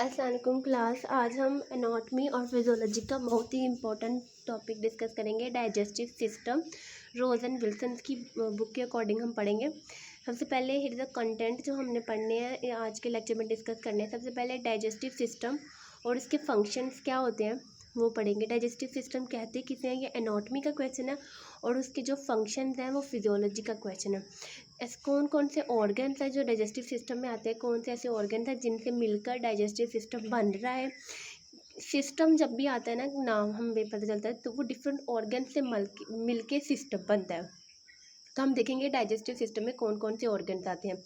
अस्सलाम वालेकुम क्लास। आज हम एनाटॉमी और फिजियोलॉजी का बहुत ही इंपॉर्टेंट टॉपिक डिस्कस करेंगे, digestive system. Ross and Wilson की बुक के अकॉर्डिंग हम पढ़ेंगे। सबसे पहले हिट द कंटेंट जो हमने पढ़ने हैं आज के लेक्चर में डिस्कस करने हैं। सबसे पहले डाइजेस्टिव सिस्टम और इसके फंक्शंस क्या होते हैं वो पढ़ेंगे। डाइजेस्टिव सिस्टम कहते किसे हैं, ये एनाटॉमी का क्वेश्चन है और उसके जो फंक्शंस हैं वो फिजियोलॉजी का क्वेश्चन है। ऐसे कौन कौन से ऑर्गन्स हैं जो डाइजेस्टिव सिस्टम में आते हैं, कौन से ऐसे ऑर्गन्स हैं जिनसे मिलकर डाइजेस्टिव सिस्टम बन रहा है। सिस्टम जब भी आता है ना, नाम हमें पता चलता है तो वो डिफरेंट ऑर्गन से मिल के सिस्टम बनता है। तो हम देखेंगे डाइजेस्टिव सिस्टम में कौन कौन से ऑर्गन्स आते हैं।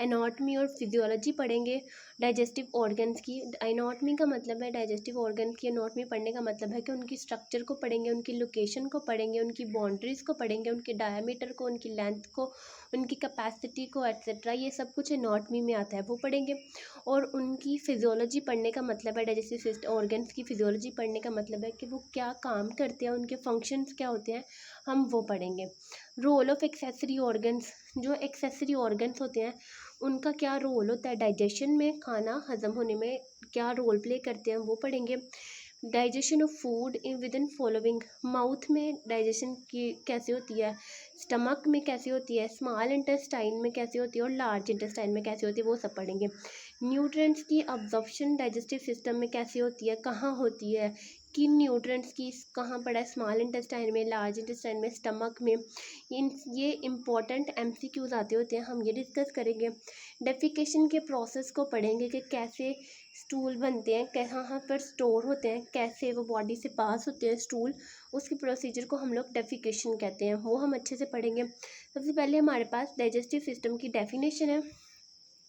एनाटॉमी और फिजियोलॉजी पढ़ेंगे डाइजेस्टिव ऑर्गन्स की। एनाटॉमी का मतलब है डाइजेस्टिव ऑर्गन की, एनाटॉमी पढ़ने का मतलब है कि उनकी स्ट्रक्चर को पढ़ेंगे, उनकी लोकेशन को पढ़ेंगे, उनकी बाउंड्रीज़ को पढ़ेंगे, उनके डायमीटर को, उनकी लेंथ को, उनकी कैपेसिटी को, एट्सेट्रा। ये सब कुछ एनाटॉमी में आता है, वो पढ़ेंगे। और उनकी फिजियोलॉजी पढ़ने का मतलब है, डाइजेस्टिव सिस्टम ऑर्गन्स की फिजियोलॉजी पढ़ने का मतलब है कि वो क्या काम करते हैं, उनके फंक्शंस क्या होते हैं, हम वो पढ़ेंगे। रोल ऑफ एक्सेसरी ऑर्गन्स, जो एक्सेसरी ऑर्गन्स होते हैं उनका क्या रोल होता है डाइजेशन में, खाना हजम होने में क्या रोल प्ले करते हैं वो पढ़ेंगे। Digestion of food in with in following, mouth में डाइजेशन की कैसे होती है, स्टमक में कैसे होती है, स्मॉल इंटेस्टाइन में कैसे होती है और लार्ज इंटेस्टाइन में कैसे होती है, वो सब पढ़ेंगे। न्यूट्रिएंट्स की अब्जॉर्प्शन डाइजेस्टिव सिस्टम में कैसे होती है, कहाँ होती है, किन न्यूट्रिएंट्स की कहाँ पड़ा है, स्मॉल इंटेस्टाइन में, लार्ज इंटेस्टाइन में, स्टमक में। ये इंपॉर्टेंट एमसीक्यूज आते होते हैं, हम ये डिस्कस करेंगे। डेफिकेशन के प्रोसेस को पढ़ेंगे कि कैसे स्टूल बनते हैं, कहाँ पर स्टोर होते हैं, कैसे वो बॉडी से पास होते हैं स्टूल, उसके प्रोसीजर को हम लोग डेफिकेशन कहते हैं, वो हम अच्छे से पढ़ेंगे। सबसे पहले हमारे पास डाइजेस्टिव सिस्टम की डेफिनेशन है।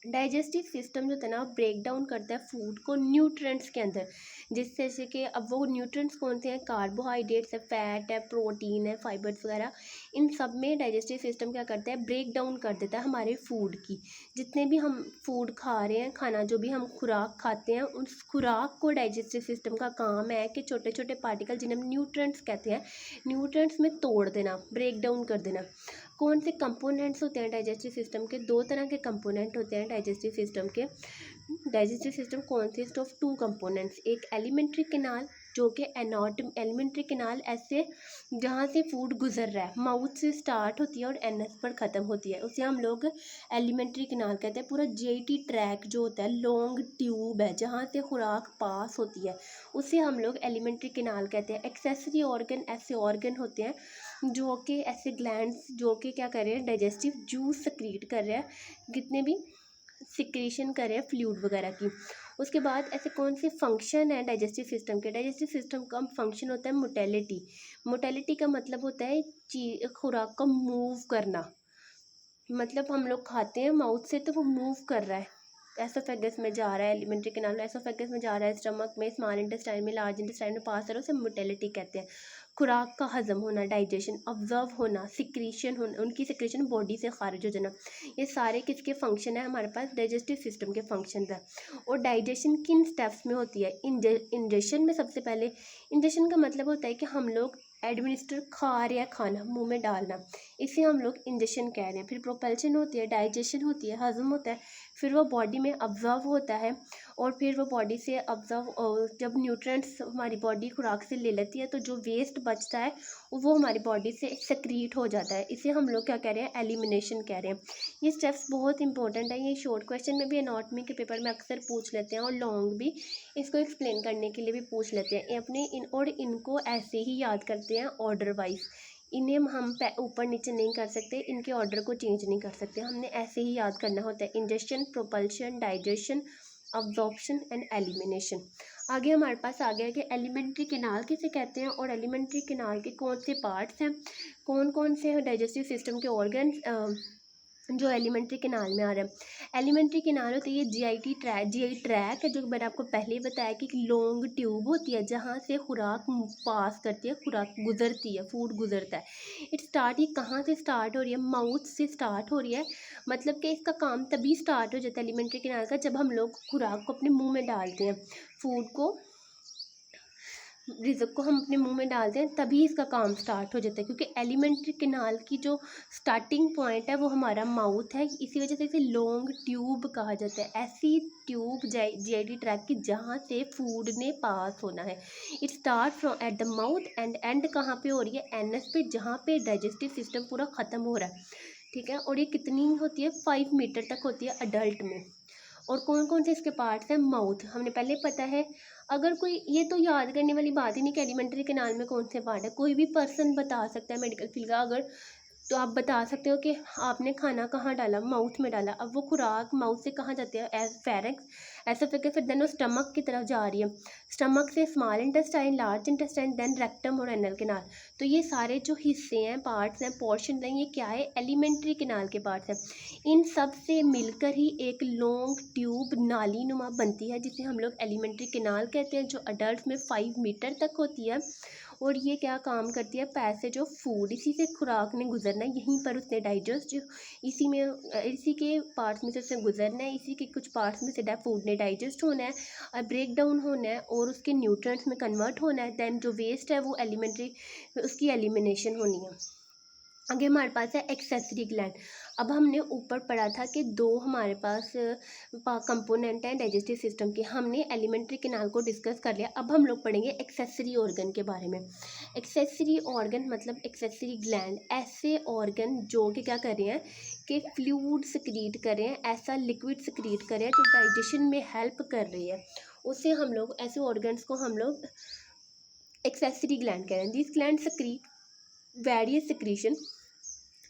डाइजेस्टिव सिस्टम जो है ना ब्रेक डाउन करता है फूड को न्यूट्रिएंट्स के अंदर, जिससे से कि अब वो न्यूट्रिएंट्स कौन से हैं, कार्बोहाइड्रेट्स है, फैट है, प्रोटीन है, फाइबर्स वगैरह। इन सब में डाइजेस्टिव सिस्टम क्या करता है, ब्रेक डाउन कर देता है हमारे फूड की। जितने भी हम फूड खा रहे हैं, खाना जो भी हम खुराक खाते हैं, उस खुराक को डाइजेस्टिव सिस्टम का काम है कि छोटे छोटे पार्टिकल जिन्हें हम न्यूट्रिएंट्स कहते हैं, न्यूट्रिएंट्स में तोड़ देना, ब्रेक डाउन कर देना। कौन से कंपोनेंट्स होते हैं डाइजेस्टिव सिस्टम के, दो तरह के कंपोनेंट होते हैं डाइजेस्टिव सिस्टम के। Digestive system consist of two components, एक एलिमेंट्री कैनाल जो कि एलिमेंट्री कैनाल ऐसे जहाँ से फूड गुजर रहा है, माउथ से स्टार्ट होती है और एनएस पर ख़त्म होती है, उसे हम लोग एलिमेंट्री कैनाल कहते हैं। पूरा जीआईटी ट्रैक जो होता है, लॉन्ग ट्यूब है जहाँ से खुराक पास होती है, उसे हम लोग एलिमेंट्री कैनाल कहते हैं। एक्सेसरी ऑर्गन ऐसे ऑर्गन होते हैं जो कि ऐसे ग्लैंड्स जो कि क्या कर रहे हैं, डाइजेस्टिव जूस सक्रीट कर रहे हैं, कितने भी सिक्रीशन कर रहे हैं फ्लूइड वगैरह की। उसके बाद ऐसे कौन से फंक्शन है डाइजेस्टिव सिस्टम के, डाइजेस्टिव सिस्टम का फंक्शन होता है मोटेलिटी। मोटेलिटी का मतलब होता है खुराक को मूव करना, मतलब हम लोग खाते हैं माउथ से तो वो मूव कर रहा है, एसोफेगस में जा रहा है, एलिमेंट्री कैनाल में एसोफेगस में जा रहा है, स्टमक में, स्मॉल इंटेस्टाइन में, लार्ज इंटेस्टाइन में पास हो रहा है, उसे मोटेलिटी कहते हैं। खुराक का हजम होना, डाइजेशन, ऑब्जर्व होना, सिक्रीशन होना, उनकी सिक्रीशन बॉडी से खारिज हो जाना, ये सारे किसके फंक्शन है, हमारे पास डाइजेस्टिव सिस्टम के फंक्शन है। और डाइजेशन किन स्टेप्स में होती है, इंजेशन में। सबसे पहले इंजेशन का मतलब होता है कि हम लोग एडमिनिस्टर खा रहे हैं, खाना मुंह में डालना, इसे हम लोग इंजेशन कह रहे हैं। फिर प्रोपल्शन होती है, डाइजेशन होती है, हजम होता है, फिर वो बॉडी में ऑब्जर्व होता है, और फिर वो बॉडी से ऑब्जर्व जब न्यूट्रिएंट्स हमारी बॉडी खुराक से ले लेती है तो जो वेस्ट बचता है वो हमारी बॉडी से सेक्रीट हो जाता है, इसे हम लोग क्या कह रहे हैं, एलिमिनेशन कह रहे हैं। ये स्टेप्स बहुत इंपॉर्टेंट है, ये शॉर्ट क्वेश्चन में भी एनाटॉमी के पेपर में अक्सर पूछ लेते हैं और लॉन्ग भी इसको एक्सप्लेन करने के लिए भी पूछ लेते हैं। अपने और इनको ऐसे ही याद करते हैं ऑर्डर वाइज, इन्हें हम ऊपर नीचे नहीं कर सकते, इनके ऑर्डर को चेंज नहीं कर सकते, हमने ऐसे ही याद करना होता है। Ingestion, propulsion, digestion, absorption and elimination. आगे हमारे पास आ गया कि एलिमेंट्री कैनाल किसे कहते हैं और एलिमेंट्री कैनाल के कौन से पार्ट्स हैं, कौन कौन से डाइजेस्टिव सिस्टम के ऑर्गन जो एलिमेंट्री कैनाल में आ रहा है। एलिमेंट्री कैनाल होती है ये जीआई ट्रैक है, जो मैंने आपको पहले ही बताया कि लॉन्ग ट्यूब होती है जहाँ से खुराक पास करती है, खुराक गुजरती है, फूड गुजरता है। ये कहाँ से स्टार्ट हो रही है, माउथ से स्टार्ट हो रही है। मतलब कि इसका काम तभी स्टार्ट हो जाता है एलिमेंट्री कैनाल का जब हम लोग खुराक को अपने मुँह में डालते हैं, फूड को रिज़क को हम अपने मुंह में डालते हैं तभी इसका काम स्टार्ट हो जाता है, क्योंकि एलिमेंट्री कैनाल की जो स्टार्टिंग पॉइंट है वो हमारा माउथ है। इसी वजह से इसे लॉन्ग ट्यूब कहा जाता है। ऐसी ट्यूब जीआईटी ट्रैक की जहाँ से फूड ने पास होना है। It start from at the mouth and and कहाँ पे हो रही है, एनएस पे, जहाँ पे डाइजेस्टिव सिस्टम पूरा ख़त्म हो रहा है। ठीक है, और ये कितनी होती है, 5 मीटर तक होती है अडल्ट में। और कौन कौन से इसके पार्ट्स हैं, माउथ हमने पहले पता है। अगर कोई, ये तो याद करने वाली बात ही नहीं कि एलिमेंट्री कैनाल में कौन से पार्ट है, कोई भी पर्सन बता सकता है मेडिकल फील्ड का। अगर तो आप बता सकते हो कि आपने खाना कहाँ डाला, माउथ में डाला। अब वो खुराक माउथ से कहाँ जाती है, फेरेंक्स, एसोफेगस, फिर देन वो स्टमक की तरफ जा रही है। स्टमक से small intestine, large intestine, then rectum और एनल कैनाल। तो ये सारे जो हिस्से हैं, पार्ट्स हैं, पोर्शन हैं, ये क्या है, एलिमेंट्री कैनाल के पार्ट्स हैं। इन सब से मिलकर ही एक लॉन्ग ट्यूब नाली नुमा बनती है, जिसे हम लोग एलिमेंट्री कैनाल कहते हैं, जो अडल्ट में 5 मीटर तक होती है। और ये क्या काम करती है, पैसेज ऑफ फूड, इसी से खुराक ने गुजरना है, यहीं पर उसने डाइजेस्ट, इसी में इसी के पार्ट्स में से उसने गुजरना है, इसी के कुछ पार्ट्स में से फूड ने डाइजेस्ट होना है, ब्रेक डाउन होना है और उसके न्यूट्रिएंट्स में कन्वर्ट होना है। दैन जो वेस्ट है वो एलिमेंट्री, उसकी एलिमिनेशन होनी है। आगे हमारे पास है एक्सेसरी ग्लैंड। अब हमने ऊपर पढ़ा था कि दो हमारे पास कंपोनेंट हैं डाइजेस्टिव सिस्टम के। हमने एलिमेंट्री कैनाल को डिस्कस कर लिया। अब हम लोग पढ़ेंगे एक्सेसरी ऑर्गन के बारे में। एक्सेसरी ऑर्गन मतलब एक्सेसरी ग्लैंड, ऐसे ऑर्गन जो कि क्या कर रहे हैं कि फ्लूइड सिक्रीट कर रहे हैं, ऐसा लिक्विड सिक्रीट कर रहे हैं जो डाइजेशन में हेल्प कर रही है, उसे हम लोग, ऐसे ऑर्गन्स को हम लोग एक्सेसरी ग्लैंड कह रहे हैं। This gland secrete various secretion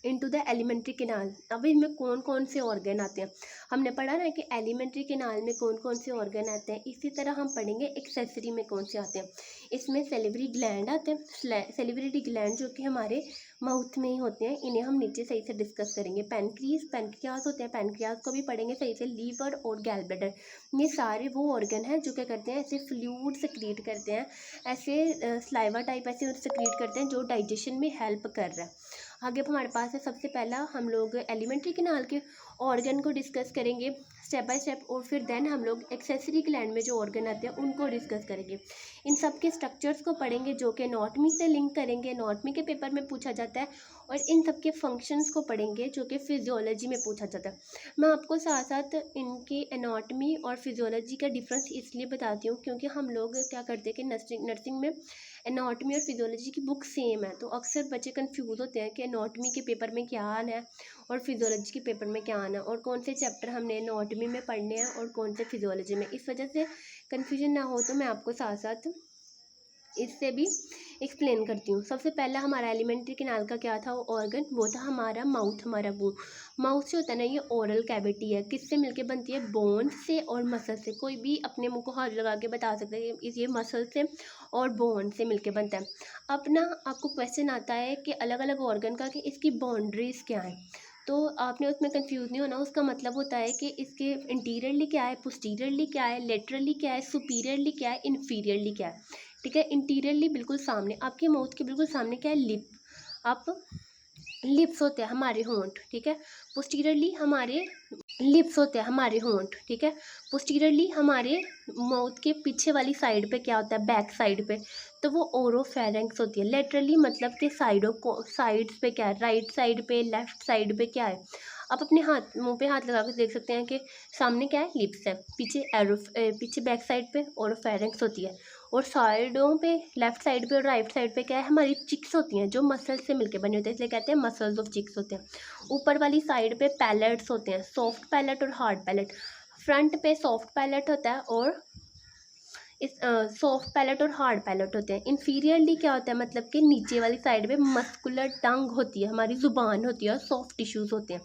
into the alimentary canal. अब इनमें कौन कौन से ऑर्गन आते हैं, हमने पढ़ा ना कि एलिमेंट्री कैनाल में कौन कौन से ऑर्गन आते हैं। इसी तरह हम पढ़ेंगे एक्सेसरी में कौन से आते हैं। इसमें सेलिवरी ग्लैंड आते हैं। सेलिवरी ग्लैंड जो कि हमारे माउथ में ही होते हैं, इन्हें हम नीचे सही से डिस्कस करेंगे। पैनक्रियाज होते हैं, पैनक्रियाज को भी पढ़ेंगे सही से। लीवर और गैल ब्लैडर, ये सारे वो ऑर्गन हैं जो क्या करते हैं, ऐसे फ्लूइड सिक्रीट करते हैं, ऐसे स्लाइवा टाइप ऐसे सिक्रीट करते हैं जो डाइजेशन में हेल्प कर रहा है। आगे हमारे पास है, सबसे पहला हम लोग एलिमेंट्री कैनाल के ऑर्गन को डिस्कस करेंगे स्टेप बाय स्टेप, और फिर देन हम लोग एक्सेसरी ग्लैंड में जो ऑर्गन आते हैं उनको डिस्कस करेंगे। इन सब के स्ट्रक्चर्स को पढ़ेंगे जो कि एनाटॉमी से लिंक करेंगे, एनाटॉमी के पेपर में पूछा जाता है। और इन सब के फंक्शंस को पढ़ेंगे जो कि फिजियोलॉजी में पूछा जाता है। मैं आपको साथ साथ इनकी एनाटॉमी और फिजियोलॉजी का डिफरेंस इसलिए बताती हूँ क्योंकि हम लोग क्या करते हैं कि नर्सिंग में एनाटॉमी और फिजियोलॉजी की बुक सेम है, तो अक्सर बच्चे कंफ्यूज होते हैं कि एनाटॉमी के पेपर में क्या आना है और फिजियोलॉजी के पेपर में क्या आना है, और कौन से चैप्टर हमने एनाटॉमी में पढ़ने हैं और कौन से फिजियोलॉजी में। इस वजह से कन्फ्यूजन ना हो तो मैं आपको साथ साथ इससे भी एक्सप्लेन करती हूँ। सबसे पहला हमारा एलिमेंट्री कैनाल का क्या था ऑर्गन, वो था हमारा माउथ। हमारा माउथ से होता है ना, ये ओरल कैविटी है, किससे मिलके बनती है, बोन से और मसल से। कोई भी अपने मुंह को हाथ लगा के बता सकता है कि ये मसल से और बोन से मिलके बनता है। अब ना आपको क्वेश्चन आता है कि अलग अलग ऑर्गन का कि इसकी बाउंड्रीज क्या है, तो आपने उसमें कंफ्यूज नहीं होना। उसका मतलब होता है कि इसके इंटीरियरली क्या है, पोस्टीरियरली क्या है, लेटरली क्या है, सुपीरियरली क्या है, इन्फीरियरली क्या है। ठीक है, इंटीरियरली बिल्कुल सामने, आपके माउथ के बिल्कुल सामने क्या है, लिप। आप लिप्स होते हैं हमारे होंठ, ठीक है। पोस्टीरियरली हमारे लिप्स होते हैं हमारे होंठ, ठीक है। पोस्टीरियरली हमारे माउथ के पीछे वाली साइड पे क्या होता है, बैक साइड पे, तो वो ओरोफेरेंक्स होती है। लेटरली मतलब कि साइड्स पे क्या है, राइट साइड पे, लेफ्ट साइड पे क्या है। आप अपने हाथ, मुंह पे हाथ लगा कर देख सकते हैं कि सामने क्या है, लिप्स है, पीछे बैक साइड पे ओरोफेरेंक्स होती है, और साइडों पे, लेफ्ट साइड पे और राइट साइड पे क्या है, हमारी चिक्स होती हैं जो मसल से मिलके बने होते हैं, इसलिए कहते हैं मसल्स ऑफ चिक्स होते हैं। ऊपर वाली साइड पे पैलेट्स होते हैं, सॉफ्ट पैलेट और हार्ड पैलेट। फ्रंट पे सॉफ्ट पैलेट होता है और इस सॉफ्ट पैलेट और हार्ड पैलेट होते हैं। इन्फीरियरली क्या होता है, मतलब कि नीचे वाली साइड पे मस्कुलर टंग होती है, हमारी जुबान होती है और सॉफ्ट टिश्यूज़ होते हैं,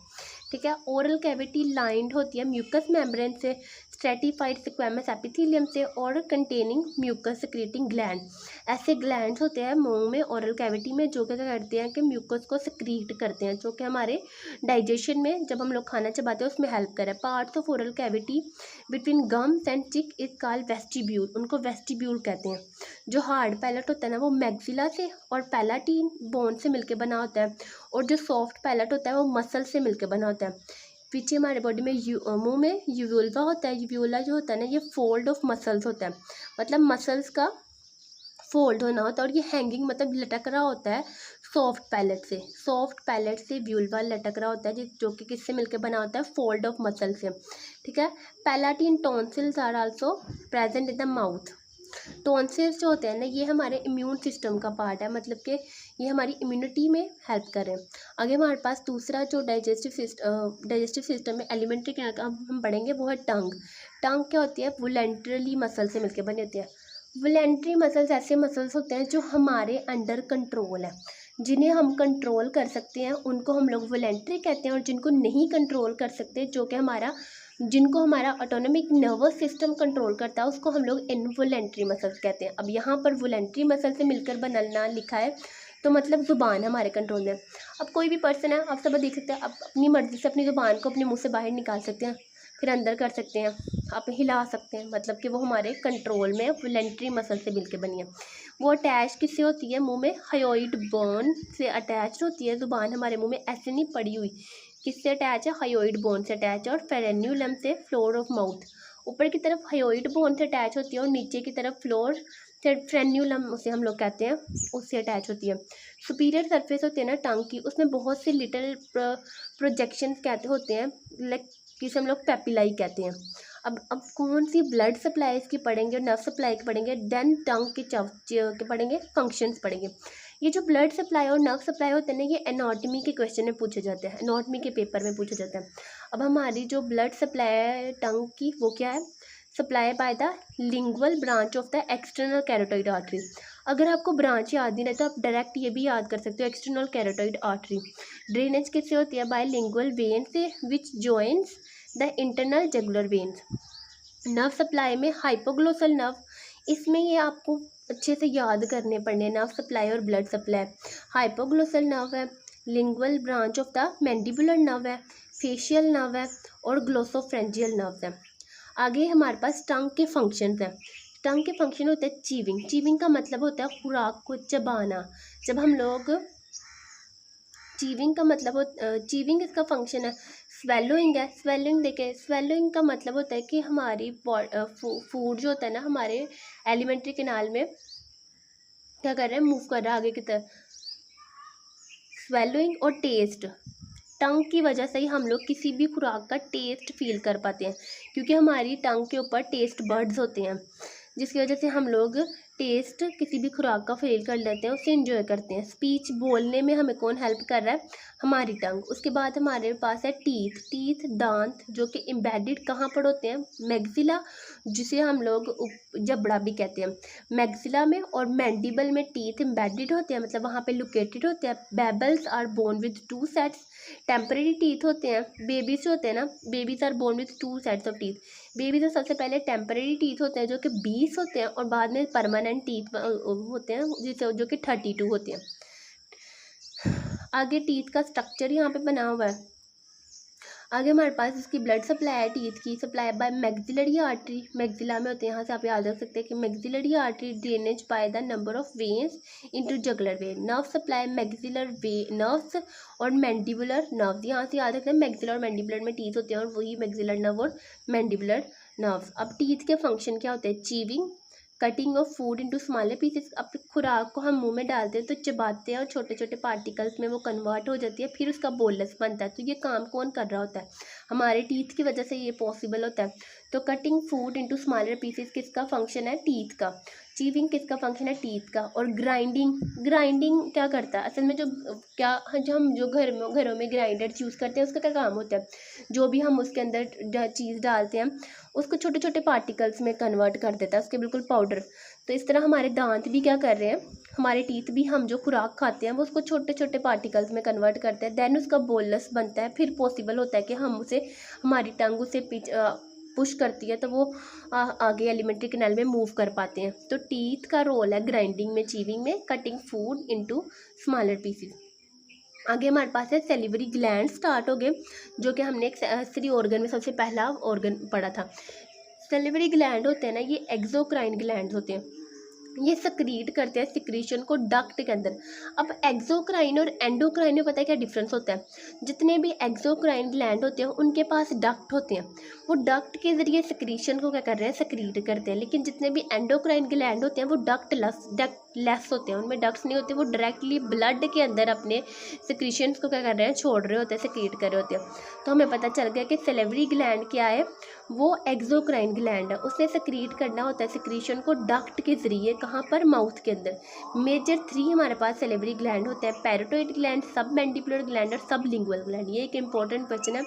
ठीक है। ओरल कैविटी लाइंड होती है म्यूकस मेम्ब्रेन से, स्ट्रेटिफाइड स्क्वैमस एपिथेलियम से, और कंटेनिंग म्यूकस सिक्रीटिंग ग्लैंड। ऐसे ग्लैंड्स होते हैं मुंह में, ओरल कैविटी में, जो क्या करते हैं कि म्यूकस को सिक्रीट करते हैं, जो कि हमारे डाइजेशन में, जब हम लोग खाना चबाते हैं उसमें हेल्प करे। Parts of oral cavity between gums and चिक इज कॉल्ड वेस्टिब्यूल, उनको वेस्टिब्यूल कहते हैं। जो हार्ड पैलेट होता है ना, वो मैक्सिला से और पैलाटीन बोन से मिलके बना होता है, और जो सॉफ्ट पैलेट होता है वो मसल से मिलके बना होता है। पीछे हमारे बॉडी में मुंह में यूवुल्वा होता है। यूवुला जो होता है ना, ये फोल्ड ऑफ मसल्स होता है, मतलब मसल्स का फोल्ड होना होता है, और ये हैंगिंग मतलब लटक रहा होता है सॉफ्ट पैलेट से व्यूल्वा लटक रहा होता है, जो कि किससे मिलकर बना होता है, फोल्ड ऑफ मसल से, ठीक है। Palatine tonsils are also present in the mouth. Tonsils जो होते हैं ना, ये हमारे इम्यून सिस्टम का पार्ट है, मतलब कि ये हमारी इम्यूनिटी में हेल्प कर रहे हैं। आगे हमारे पास दूसरा जो डाइजेस्टिव सिस्टम में एलिमेंट्री क्या हम पढ़ेंगे, वो है टंग। टंग क्या होती है, वोलेंट्रली मसल से मिलकर बनी होती है। वोलेंट्री मसल्स ऐसे मसल्स होते हैं जो हमारे अंडर कंट्रोल है, जिन्हें हम कंट्रोल कर सकते हैं उनको हम लोग वोलेंट्री कहते हैं, और जिनको नहीं कंट्रोल कर सकते, जिनको हमारा ऑटोनॉमिक नर्वस सिस्टम कंट्रोल करता है, उसको हम लोग इनवोलेंट्री मसल्स कहते हैं। अब यहाँ पर वोलेंट्री मसल से मिलकर बनना लिखा है, तो मतलब ज़ुबान हमारे कंट्रोल में। अब कोई भी पर्सन है, आप सब देख सकते हैं, आप अपनी मर्ज़ी से अपनी ज़ुबान को अपने मुंह से बाहर निकाल सकते हैं, फिर अंदर कर सकते हैं, आप हिला सकते हैं, मतलब कि वो हमारे कंट्रोल में वोलेंट्री मसल से मिलकर बनी है। वो अटैच किससे होती है, मुंह में हायोइड बोन से अटैच होती है। ज़ुबान हमारे मुंह में ऐसे नहीं पड़ी हुई, किससे अटैच है, हायोइड बोन से अटैच है, और फेरेन्यूलम से फ्लोर ऑफ माउथ। ऊपर की तरफ हायोइड बोन से अटैच होती है, और नीचे की तरफ फ्लोर से फ्रेन्यूलम उसे हम लोग कहते हैं, उससे अटैच होती है। सुपीरियर सरफेस होती है ना टंग की, उसमें बहुत से लिटिल प्रोजेक्शन कहते होते हैं, लाइक जिसे हम लोग पेपिलाई कहते हैं। अब कौन सी ब्लड सप्लाई इसकी पढ़ेंगे और नर्व सप्लाई की पढ़ेंगे, देन टंग के पढ़ेंगे, फंक्शंस पढ़ेंगे। ये जो ब्लड सप्लाई और नर्व सप्लाई होते हैं ना, ये एनाटॉमी के क्वेश्चन में पूछे जाते हैं, एनाटॉमी के पेपर में पूछा जाता है। अब हमारी जो ब्लड सप्लाई है टंग की, वो क्या है, supply by the lingual branch of the external carotid artery. अगर आपको ब्रांच याद नहीं रहता, तो आप डायरेक्ट ये भी याद कर सकते हो, एक्सटर्नल कैरोटिड आर्टरी। ड्रेनेज किससे होती है, बाय लिंगुअल वेन से, which joins the internal jugular veins. Nerve supply में हाइपोग्लोसल नर्व, इसमें ये आपको अच्छे से याद करने पड़ने, नर्व सप्लाई और ब्लड सप्लाई। हाइपोग्लोसल नर्व है, lingual branch of the mandibular nerve है, फेशियल नर्व है, और ग्लोसोफ्रेंजियल नर्व है। आगे हमारे पास टंग के फंक्शंस हैं। टंग के फंक्शन होते हैं चीविंग। चीविंग का मतलब होता है खुराक को चबाना। जब हम लोग चीविंग इसका फंक्शन है। स्वेलोइंग है, स्वेलोइंग देखें, स्वेलोइंग का मतलब होता है कि हमारी फूड जो होता है ना, हमारे एलिमेंट्री कैनाल में क्या कर रहा है, मूव कर रहा है आगे की तरफ। स्वेलोइंग और टेस्ट, टंग की वजह से ही हम लोग किसी भी खुराक का टेस्ट फील कर पाते हैं, क्योंकि हमारी टंग के ऊपर टेस्ट बर्ड्स होते हैं, जिसकी वजह से हम लोग टेस्ट किसी भी खुराक का फील कर लेते हैं, उसे एंजॉय करते हैं। स्पीच बोलने में हमें कौन हेल्प कर रहा है, हमारी टंग। उसके बाद हमारे पास है टीथ, दांत, जो कि एम्बेडेड कहाँ पर होते हैं, मैक्सिला, जिसे हम लोग जबड़ा भी कहते हैं, मैक्सिला में, और मैंडिबल में टीथ एम्बेडेड होते हैं, मतलब वहाँ पे लोकेटेड होते हैं। Babies are born with 2 sets, temporary teeth होते हैं। बेबीज होते हैं ना, babies are born with 2 sets of teeth. Babies में सबसे पहले टेम्परेरी टीथ होते हैं जो कि 20 होते हैं, और बाद में परमानेंट टीथ होते हैं जो कि 32 होते हैं। आगे टीथ का स्ट्रक्चर यहाँ पे बना हुआ है। आगे हमारे पास इसकी ब्लड सप्लाई है, टीथ की supply bye maxillary artery, maxilla में होते हैं। यहाँ से आप याद रख सकते हैं कि maxillary artery drainage by the number of veins into jugular vein. Nerve supply maxillary nerves और मैंडिबुलर नर्व्स, यहाँ से याद रखते हैं मैक्सिलर और मैंडिबुलर में टीथ होते हैं, और वही मैक्सिलर नर्व और मैंडिबुलर नर्व्स। अब टीथ के फंक्शन क्या होते हैं, chewing, cutting of food into smaller pieces. अब खुराक को हम मुंह में डालते हैं तो चबाते हैं, और छोटे छोटे पार्टिकल्स में वो कन्वर्ट हो जाती है, फिर उसका बोलस बनता है। तो ये काम कौन कर रहा होता है, हमारे टीथ की वजह से ये पॉसिबल होता है। तो cutting food into smaller pieces किसका फंक्शन है, टीथ का। चीविंग किसका फंक्शन है, टीथ का। और ग्राइंडिंग क्या करता है असल में, हम जो घरों में ग्राइंडर्स यूज़ करते हैं, उसका क्या काम होता है, जो भी हम उसके अंदर चीज़ डालते हैं उसको छोटे छोटे पार्टिकल्स में कन्वर्ट कर देता है, उसके बिल्कुल पाउडर। तो इस तरह हमारे दांत भी क्या कर रहे हैं, हमारे टीथ भी, हम जो खुराक खाते हैं वो उसको छोटे छोटे पार्टिकल्स में कन्वर्ट करते हैं, देन उसका बोलस बनता है, फिर पॉसिबल होता है कि हम उसे, हमारी टंग उसे पुश करती है, तो वो आगे एलिमेंट्री कैनाल में मूव कर पाते हैं। तो टीथ का रोल है ग्राइंडिंग में, चीविंग में, cutting food into smaller pieces. आगे हमारे पास है सेलिवरी ग्लैंड स्टार्ट हो गए, जो कि हमने एक सेंसरी ऑर्गन में सबसे पहला ऑर्गन पढ़ा था। सेलिवरी ग्लैंड होते हैं ना, ये एक्सोक्राइन ग्लैंड होते हैं। ये सक्रीट करते हैं सिक्रीशन को डक्ट के अंदर। अब एक्सोक्राइन और एंडोक्राइन में पता है क्या डिफरेंस होता है? जितने भी एक्सोक्राइन ग्लैंड होते हैं उनके पास डक्ट होते हैं, वो डक्ट के ज़रिए सिक्रीशन को क्या कर रहे हैं, सक्रीट करते हैं। लेकिन जितने भी एंडोक्राइन ग्लैंड होते हैं वो डक्ट लेस होते हैं, उनमें डक्ट्स नहीं होते, वो डायरेक्टली ब्लड के अंदर अपने सिक्रीशंस को क्या कर रहे हैं, छोड़ रहे होते हैं, सक्रीट कर रहे होते हैं। तो हमें पता चल गया कि सेलेवरी ग्लैंड क्या है, वो एक्सोक्राइन ग्लैंड है, उसने सक्रीट करना होता है सिक्रीशन को डक्ट के ज़रिए। कहाँ पर? माउथ के अंदर। मेजर 3 हमारे पास सेलेवरी ग्लैंड होते हैं, पैराटोइड ग्लैंड, सब मैंडिबुलर ग्लैंड और सब लिंगुअल ग्लैंड। ये एक इंपॉर्टेंट क्वेश्चन है।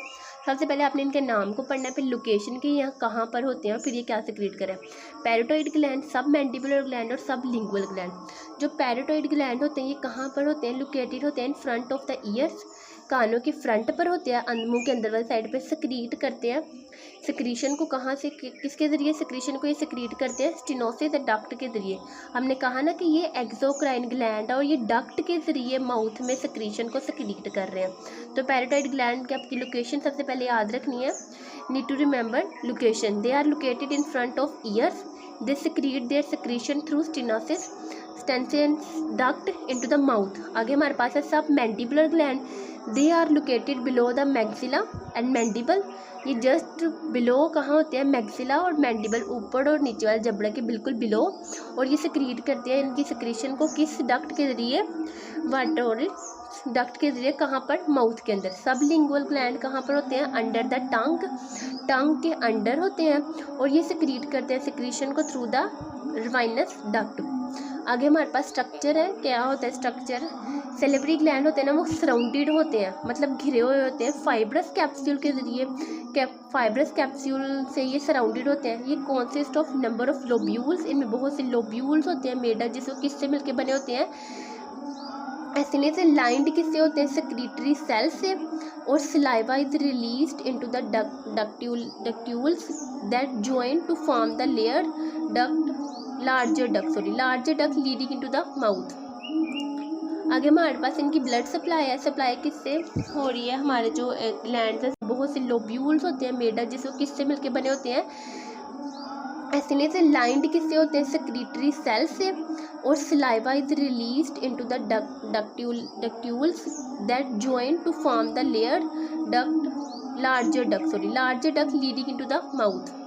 सबसे पहले आपने इनके नाम को पढ़ना है, फिर लोकेशन के यहाँ कहाँ पर होते हैं, फिर ये क्या सक्रीट करें। पैराटोइड ग्लैंड, सब मैंडिबुलर ग्लैंड और सब लिंगुअल ग्लैंड। जो पैराटोइड ग्लैंड होते हैं ये कहाँ पर होते हैं, लोकेटेड होते हैं इन फ्रंट ऑफ द ईयर्स, कानों के फ्रंट पर होते हैं, मुंह के अंदर वाली साइड पे सक्रीट करते हैं सिक्रीशन को। कहाँ से, किसके ज़रिए सिक्रीशन को ये सक्रीट करते हैं? स्टेनोसिस डक्ट के ज़रिए। हमने कहा ना कि ये एक्सोक्राइन ग्लैंड है और ये डक्ट के ज़रिए माउथ में सिक्रीशन को सक्रीट कर रहे हैं। तो पैराटोइड ग्लैंड की आपकी लोकेशन सबसे पहले याद रखनी है, need to remember location. They are located in front of ears, they secrete their secretion through stenosis stenosis duct into the mouth। आगे हमारे पास है submandibular gland, they are located below the maxilla and mandible. ये just below कहाँ होते हैं, maxilla और mandible, ऊपर और नीचे वाले जबड़े के बिल्कुल बिलो। और ये सक्रीट करते हैं इनकी सिक्रीशन को किस डक्ट के ज़रिए, वाटोरल डक्ट के ज़रिए। कहाँ पर? माउथ के अंदर। सब लिंगुअल ग्लैंड कहाँ पर होते हैं? अंडर द टंग, टंग के अंडर होते हैं और ये सक्रीट करते हैं सिक्रीशन को थ्रू द रिवाइनस डक्ट। आगे हमारे पास स्ट्रक्चर है, क्या होता है स्ट्रक्चर? सेलेवरी ग्लैंड होते हैं ना वो सराउंडेड होते हैं, मतलब घिरे हुए होते हैं फाइब्रस कैप्सूल के ज़रिए। फाइब्रस कैप्सूल से ये सराउंडेड होते हैं। ये consist of number of lobules, इनमें बहुत से लोब्यूल्स होते हैं मेड अप, जिसको किससे मिलकर बने होते हैं, एसिने से लाइंड किससे होते हैं, सेक्रीटरी सेल से। और saliva is released into the ductules that join to form the layer duct, larger duct leading into the mouth. आगे हमारे पास इनकी ब्लड सप्लाई है, सप्लाई किससे हो रही है, हमारे जो ग्लैंड्स हैं बहुत से लोब्यूल्स होते हैं मेड अप, जिसको किससे मिलके बने होते हैं, एसिने से लाइंड किससे होते हैं, सेक्रीटरी सेल से। और saliva is released into the ductules that join to form the layer duct, larger duct leading into the mouth.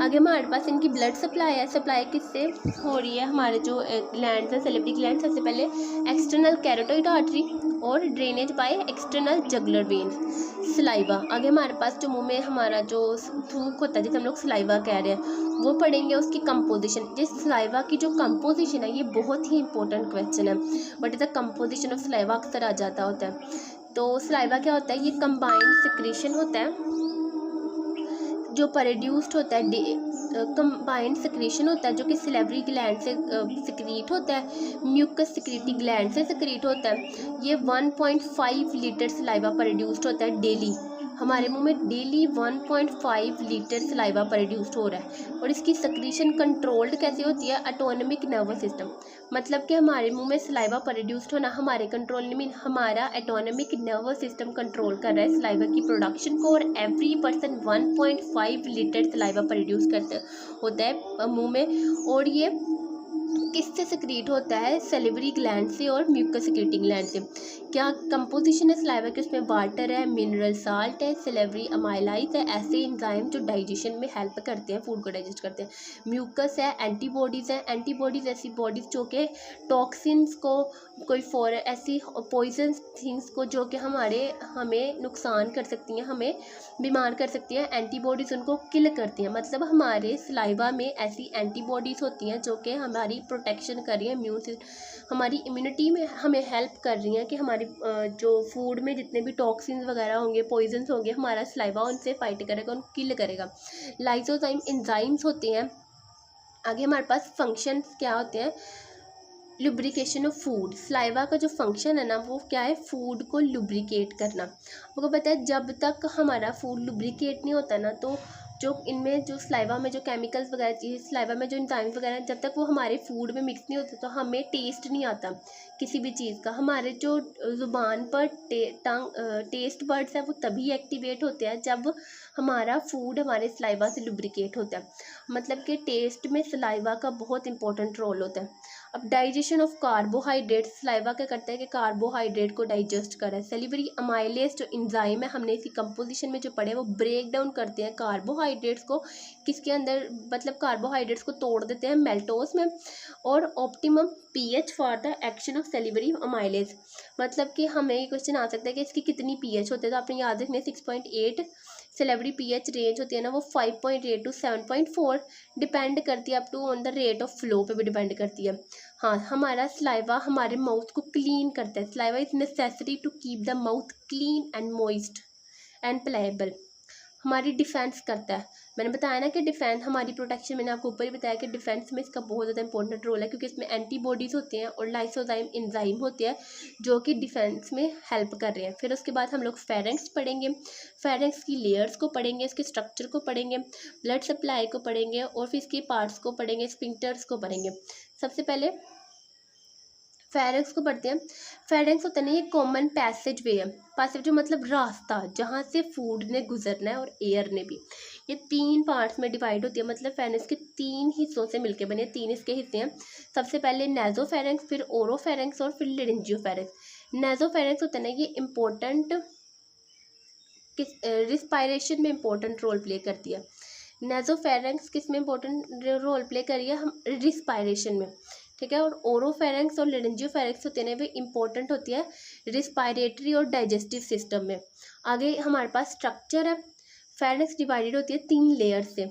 आगे हमारे पास इनकी ब्लड सप्लाई है, सप्लाई किससे हो रही है, हमारे जो ग्लैंड्स हैं सेलेवरी ग्लैंड, सबसे पहले एक्सटर्नल कैरोटिड आर्टरी और drainage by external jugular veins. Saliva, आगे हमारे पास जो मुंह में हमारा जो थूक होता है जिसे हम लोग सलाइवा कह रहे हैं वो पढ़ेंगे, उसकी कंपोजिशन। जिस सलाइवा की जो कंपोजिशन है ये बहुत ही इंपॉर्टेंट क्वेश्चन है, बट इधर कंपोजिशन ऑफ सलाइवा अक्सर आ जाता होता है। तो सलाइवा क्या होता है, ये कंबाइंड सिक्रीशन होता है जो प्रोड्यूस्ड होता है, कंबाइंड सिक्रीशन होता है जो कि सेलेवरी ग्लैंड से सिक्रीट होता है, म्यूकस सिक्रीटिंग ग्लैंड से सिक्रीट होता है। ये 1.5 लीटर सलाइवा प्रोड्यूस्ड होता है डेली, हमारे मुंह में डेली 1.5 लीटर सलाइवा प्रोड्यूस्ड हो रहा है। और इसकी सक्रीशन कंट्रोल्ड कैसे होती है, ऑटोनॉमिक नर्वस सिस्टम, मतलब कि हमारे मुंह में सलाइवा प्रोड्यूस्ड होना हमारे कंट्रोल में, हमारा ऑटोनॉमिक नर्वस सिस्टम कंट्रोल कर रहा है सलाइवा की प्रोडक्शन को। और every person 1.5 litre saliva produce करते होता है मुंह में। और ये किससे सिक्रीट होता है, सेलेवरी ग्लैंड से और म्यूकस सिक्रीटिंग ग्लैंड से। क्या कंपोजिशन है सलाइवा की, उसमें वाटर है, मिनरल साल्ट है, सेलेवरी अमाइलाइज है, ऐसे एंजाइम जो डाइजेशन में हेल्प करते हैं, फूड को डाइजेस्ट करते हैं। म्यूकस है, एंटीबॉडीज़ है, एंटीबॉडीज़ ऐसी बॉडीज़ जो कि टॉक्सिन्स को, कोई ऐसी पॉइजन थिंग्स को जो कि हमें नुकसान कर सकती हैं, हमें बीमार कर सकती हैं, एंटीबॉडीज़ उनको किल करती हैं। मतलब हमारे सलाइवा में ऐसी एंटीबॉडीज़ होती हैं जो कि हमारी प्रोटेक्शन कर रही है, हमारी इम्यूनिटी में हमें हेल्प कर रही हैं कि हमारी जो फूड में जितने भी टॉक्सिन्स वगैरह होंगे, पॉइजन्स होंगे, हमारा सलाइवा उनसे फाइट करेगा, उनको किल करेगा। लाइसोजाइम एंजाइम्स होते हैं। आगे हमारे पास फंक्शंस क्या होते हैं, लुब्रिकेशन ऑफ फूड। सलाइवा का जो फंक्शन है ना वो क्या है, फूड को लुब्रिकेट करना। आपको पता है जब तक हमारा फूड लुब्रिकेट नहीं होता ना, तो जो इनमें जो सलाइवा में जो केमिकल्स वगैरह चीज़, सलाइवा में जो एंजाइम्स वगैरह, जब तक वो हमारे फूड में मिक्स नहीं होते तो हमें टेस्ट नहीं आता किसी भी चीज़ का। हमारे जो ज़ुबान पर टेस्ट बर्ड्स है वो तभी एक्टिवेट होते हैं जब हमारा फूड हमारे सलाइवा से लुब्रिकेट होता है, मतलब कि टेस्ट में सलाइवा का बहुत इंपॉर्टेंट रोल होता है। अब डाइजेशन ऑफ कार्बोहाइड्रेट, सलाइवा क्या करता है कि कार्बोहाइड्रेट को डाइजेस्ट कर रहा है। सेलिवरी अमाइलेज जो इंजाइम है, हमने इसी कंपोजिशन में जो पढ़े वो ब्रेक डाउन करते हैं कार्बोहाइड्रेट्स को किसके अंदर, मतलब कार्बोहाइड्रेट्स को तोड़ देते हैं मेल्टोस में। और optimum pH for the action of salivary amylase, मतलब कि हमें ये क्वेश्चन आ सकता है कि इसकी कितनी पीएच होते हैं, तो आपने याद रखने 6.8 सेलेवरी पीएच रेंज होती है ना, वो 5.8 to 7.4 डिपेंड करती है, up to on the rate of flow पे भी डिपेंड करती है। हाँ, हमारा सलाइवा हमारे माउथ को क्लीन करता है। Saliva is necessary to keep the mouth clean and moist and pliable. हमारी डिफेंस करता है, मैंने बताया ना कि डिफेंस हमारी प्रोटेक्शन, मैंने आपको ऊपर ही बताया कि डिफेंस में इसका बहुत ज़्यादा इंपॉर्टेंट रोल है, क्योंकि इसमें एंटीबॉडीज़ होते हैं और लाइसोजाइम एंजाइम होते हैं जो कि डिफेंस में हेल्प कर रहे हैं। फिर उसके बाद हम लोग फेरेंक्स पढ़ेंगे, फेरेंक्स की लेयर्स को पढ़ेंगे, इसके स्ट्रक्चर को पढ़ेंगे, ब्लड सप्लाई को पढ़ेंगे और फिर इसके पार्ट्स को पढ़ेंगे, स्फिंक्टर्स को पढ़ेंगे। सबसे पहले फेरेंक्स को पढ़ते हैं। फेरेंक्स होता है ना, ये कॉमन पैसेज वे है। पैसेज जो मतलब रास्ता जहाँ से फूड ने गुजरना है और एयर ने भी। ये 3 पार्ट्स में डिवाइड होती है, मतलब फेरेंक्स के 3 हिस्सों से मिलके बने, 3 इसके हिस्से हैं। सबसे पहले नेजोफेरेंक्स, फिर ओरोफेरेंक्स और फिर लेरिंजियोफेरेंक्स। नेजोफेरेंक्स होता है ना, ये इम्पोर्टेंट रिस्पायरेशन में इम्पोर्टेंट रोल प्ले करती है। नेजोफेरेंक्स किस में इम्पोर्टेंट रोल प्ले करी है, हम रिस्पायरेशन में, ठीक है। और ओरोफेरेंक्स और लेरिंजियोफेरेंक्स होते हैं वे इम्पोर्टेंट होती है रिस्पायरेटरी और डाइजेस्टिव सिस्टम में। आगे हमारे पास स्ट्रक्चर है। फेरेंक्स डिवाइडेड होती है 3 लेयर से।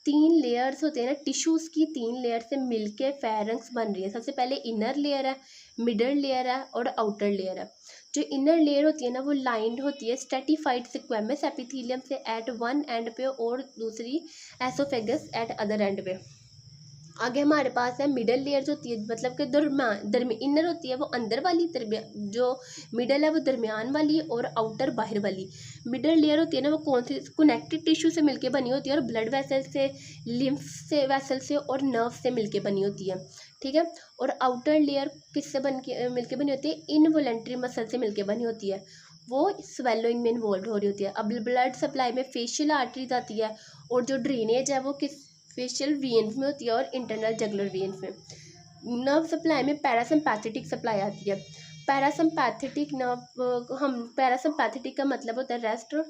3 लेयर्स होते हैं ना, टिश्यूज़ की 3 लेयर से मिलके फेरेंक्स बन रही है। सबसे पहले इनर लेयर है, मिडल लेयर है और आउटर लेयर है। जो इनर लेयर होती है ना, वो लाइंड होती है स्ट्रेटिफाइड स्क्वेमस एपिथेलियम से एट वन एंड पे और दूसरी एसोफेगस एट अदर एंड पे। आगे हमारे पास है मिडल लेयर जो होती है, मतलब कि दरमियान इनर होती है वो अंदर वाली, जो मिडल है वो दरमियान वाली और आउटर बाहर वाली। मिडल लेयर होती है ना, वो कौन सी कनेक्टिव टिश्यू से मिलके बनी होती है और ब्लड वेसल से, लिम्फ से वेसल से और नर्व से मिलके बनी होती है, ठीक है। और आउटर लेयर किससे मिलके बनी होती है, इनवॉलेंट्री मसल से मिलके बनी होती है, वो स्वेलोइंग में इन्वॉल्व हो रही होती है। अब ब्लड सप्लाई में फेशियल आर्टरीज आती है और जो ड्रेनेज है वो किस फेशियल वेन्स में होती है और इंटरनल जगुलर वेन्स में। नर्व सप्लाई में पैरासिम्पैथेटिक सप्लाई आती है। पैरासिम्पैथेटिक नर्व, हम पैरासिम्पैथेटिक का मतलब होता है रेस्ट और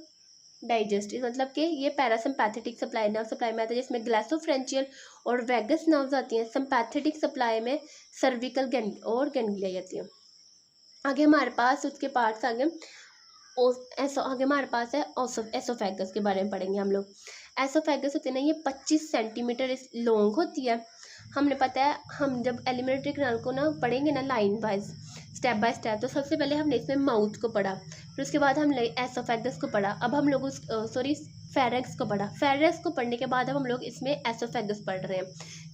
डाइजेस्टिव, मतलब कि ये पैरासिम्पैथेटिक सप्लाई नर्व सप्लाई में आता है, जिसमें ग्लैसोफ्रेंचियल और वैगस नर्व्स आती हैं। सिम्पैथेटिक सप्लाई में सर्विकल और गैंग्लिया आती है। आगे हमारे पास उसके पार्ट्स आगे आगे हमारे पास है एसोफेगस के बारे में पढ़ेंगे हम लोग। एसोफेगस होती है ना, ये 25 सेंटीमीटर लॉन्ग होती है। हमने पता है, हम जब एलिमेंट्री कैनाल को ना पढ़ेंगे ना line wise step by step, तो सबसे पहले हमने इसमें माउथ को पढ़ा, फिर उसके बाद हमने एसोफेगस को पढ़ा, अब हम लोग फेरेंक्स को पढ़ा। फेरेंक्स को पढ़ने के बाद अब हम लोग इसमें एसोफेगस पढ़ रहे हैं।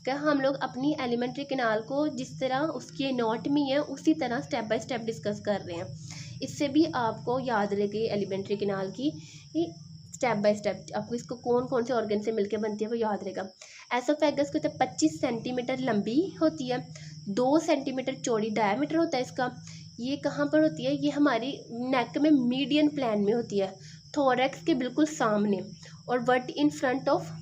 क्या हम लोग अपनी एलिमेंट्री कैनाल को जिस तरह उसकी एनाटॉमी है उसी तरह स्टेप बाय स्टेप डिस्कस कर रहे हैं। इससे भी आपको याद रहेगी एलिमेंट्री कैनाल की स्टेप बाय स्टेप, आपको इसको कौन कौन से ऑर्गन से मिलकर बनती है वो याद रहेगा। एसोफेगस को तो 25 सेंटीमीटर लंबी होती है, 2 सेंटीमीटर चौड़ी डायमीटर होता है इसका। ये कहाँ पर होती है, ये हमारी नेक में मीडियन प्लान में होती है, थोरैक्स के बिल्कुल सामने, और वर्ट in front of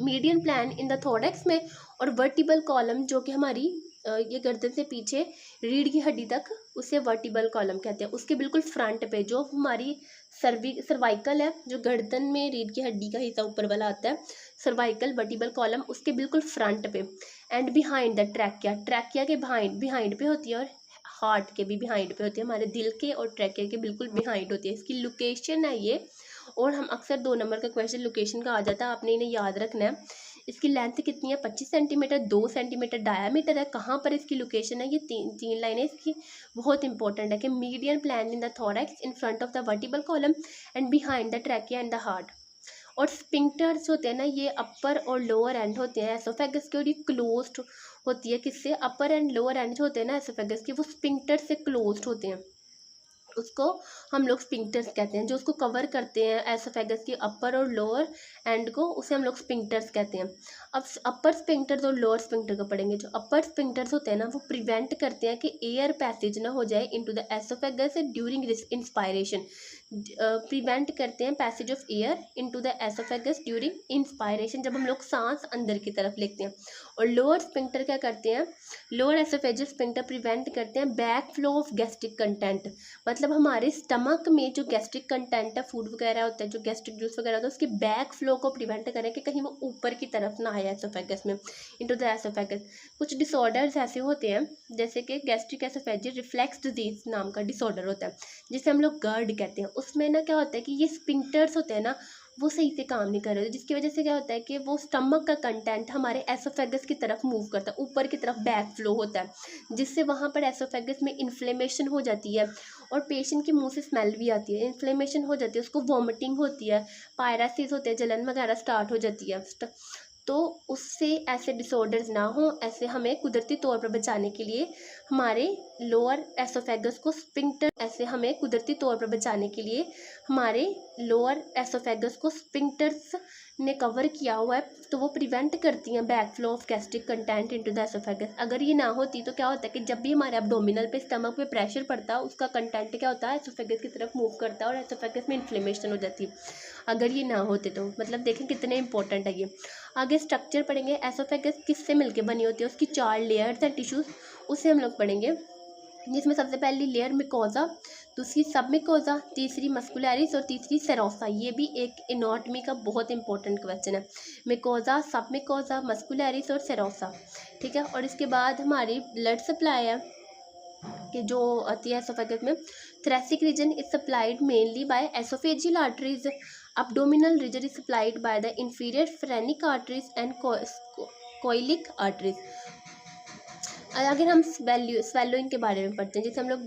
median plane in the thorax में, और वर्टिबल कॉलम जो कि हमारी ये गर्दन से पीछे रीढ़ की हड्डी तक, उसे वर्टिबल कॉलम कहते हैं। उसके बिल्कुल फ्रंट पे जो हमारी सर्वाइकल है, जो गर्दन में रीढ़ की हड्डी का हिस्सा ऊपर वाला आता है, सर्वाइकल वर्टिबल कॉलम, उसके बिल्कुल फ्रंट पे। And behind the trachea, trachea के बिहाइंड पे होती है, और हार्ट के भी बिहाइंड पे होती है, हमारे दिल के और ट्रैकिया के बिल्कुल बिहाइंड होती है। इसकी लोकेशन है ये, और हम अक्सर 2 नंबर का क्वेश्चन लोकेशन का आ जाता है, आपने इन्हें याद रखना है। इसकी लेंथ कितनी है, 25 सेंटीमीटर, 2 सेंटीमीटर डायामीटर है। कहाँ पर इसकी लोकेशन है, ये तीन लाइनें इसकी बहुत इंपॉर्टेंट है कि median plane in the thorax, in front of the vertebral column and behind the trachea and the heart. और स्पिंक्टर्स होते हैं ना, ये अपर और लोअर एंड होते हैं एसोफेगस के, और ये क्लोज्ड होती है किससे, अपर एंड लोअर एंड जो होते हैं ना एसोफेगस के, वो स्पिंक्टर से क्लोज्ड होते हैं, उसको हम लोग स्पिंक्टर्स कहते हैं। जो उसको कवर करते हैं एसोफेगस की अपर और लोअर एंड को, उसे हम लोग स्पिंक्टर्स कहते हैं। अब अपर स्पिंक्टर्स और लोअर स्पिंक्टर को पढ़ेंगे। जो अपर स्पिंक्टर्स होते हैं ना, वो प्रिवेंट करते हैं कि एयर पैसेज ना हो जाए into the oesophagus during inspiration. Prevent करते हैं passage of air into the oesophagus during inspiration, जब हम लोग सांस अंदर की तरफ लेते हैं। और लोअर स्पिंक्टर क्या करते हैं, लोअर एसोफेजियल स्पिंक्टर प्रिवेंट करते हैं back flow of gastric content, मतलब हमारे स्टमक में जो गैस्ट्रिक कंटेंट है, फूड वगैरह होता है, जो गैस्ट्रिक जूस वगैरह होता है, उसके बैक फ्लो को प्रिवेंट करें कि कहीं वो ऊपर की तरफ ना आए एसोफेगस में, इनटू द एसोफेगस। कुछ डिसऑर्डर्स ऐसे होते हैं जैसे कि गैस्ट्रिक एसोफेजियल रिफ्लेक्स डिजीज नाम का डिसऑर्डर होता है, जिसे हम लोग गर्ड कहते हैं। उसमें ना क्या होता है कि ये स्पिंक्टर्स होते हैं ना, वो सही से काम नहीं कर रहे, जिसकी वजह से क्या होता है कि वो स्टमक का कंटेंट हमारे एसोफेगस की तरफ मूव करता है, ऊपर की तरफ बैक फ्लो होता है, जिससे वहाँ पर एसोफेगस में इन्फ्लेमेशन हो जाती है और पेशेंट के मुंह से स्मेल भी आती है, इन्फ्लेमेशन हो जाती है, उसको वॉमिटिंग होती है, पायरासिस होते हैं, जलन वगैरह स्टार्ट हो जाती है। तो उससे ऐसे डिसऑर्डर्स ना हो, ऐसे हमें कुदरती तौर पर बचाने के लिए हमारे लोअर एसोफेगस को स्पिंक्टर ऐसे हमें कुदरती तौर पर बचाने के लिए हमारे लोअर एसोफेगस को स्पिंक्टर्स ने कवर किया हुआ है, तो वो प्रिवेंट करती हैं back flow of gastric content into the oesophagus. अगर ये ना होती तो क्या होता है कि जब भी हमारे एब्डोमिनल पे स्टमक पे प्रेशर पड़ता है, उसका कंटेंट क्या होता है, एसोफेगस की तरफ मूव करता है और एसोफेगस में इन्फ्लेमेशन हो जाती है। अगर ये ना होते तो मतलब देखें कितने इंपॉर्टेंट है ये। आगे स्ट्रक्चर पढ़ेंगे, एसोफेगस किससे मिलकर बनी होती है, उसकी 4 लेयर्स हैं टिश्यूज, उसे हम लोग पढ़ेंगे, जिसमें सबसे पहली लेयर मिकोजा, दूसरी सब मिकोजा, तीसरी मस्कुलरिस और तीसरी सेरोसा। ये भी एक एनाटॉमी का बहुत इंपॉर्टेंट क्वेश्चन है, मिकोजा, सब मिकोजा, मस्कुलरिस और सेरोसा, ठीक है। और इसके बाद हमारी ब्लड सप्लाई है कि जो आती है एसोफेगस में, thoracic region is supplied mainly by oesophageal arteries, abdominal region is supplied by the inferior phrenic arteries and coeliac arteries। अगर हम स्वेलोइंग के बारे में पढ़ते हैं, जैसे हम लोग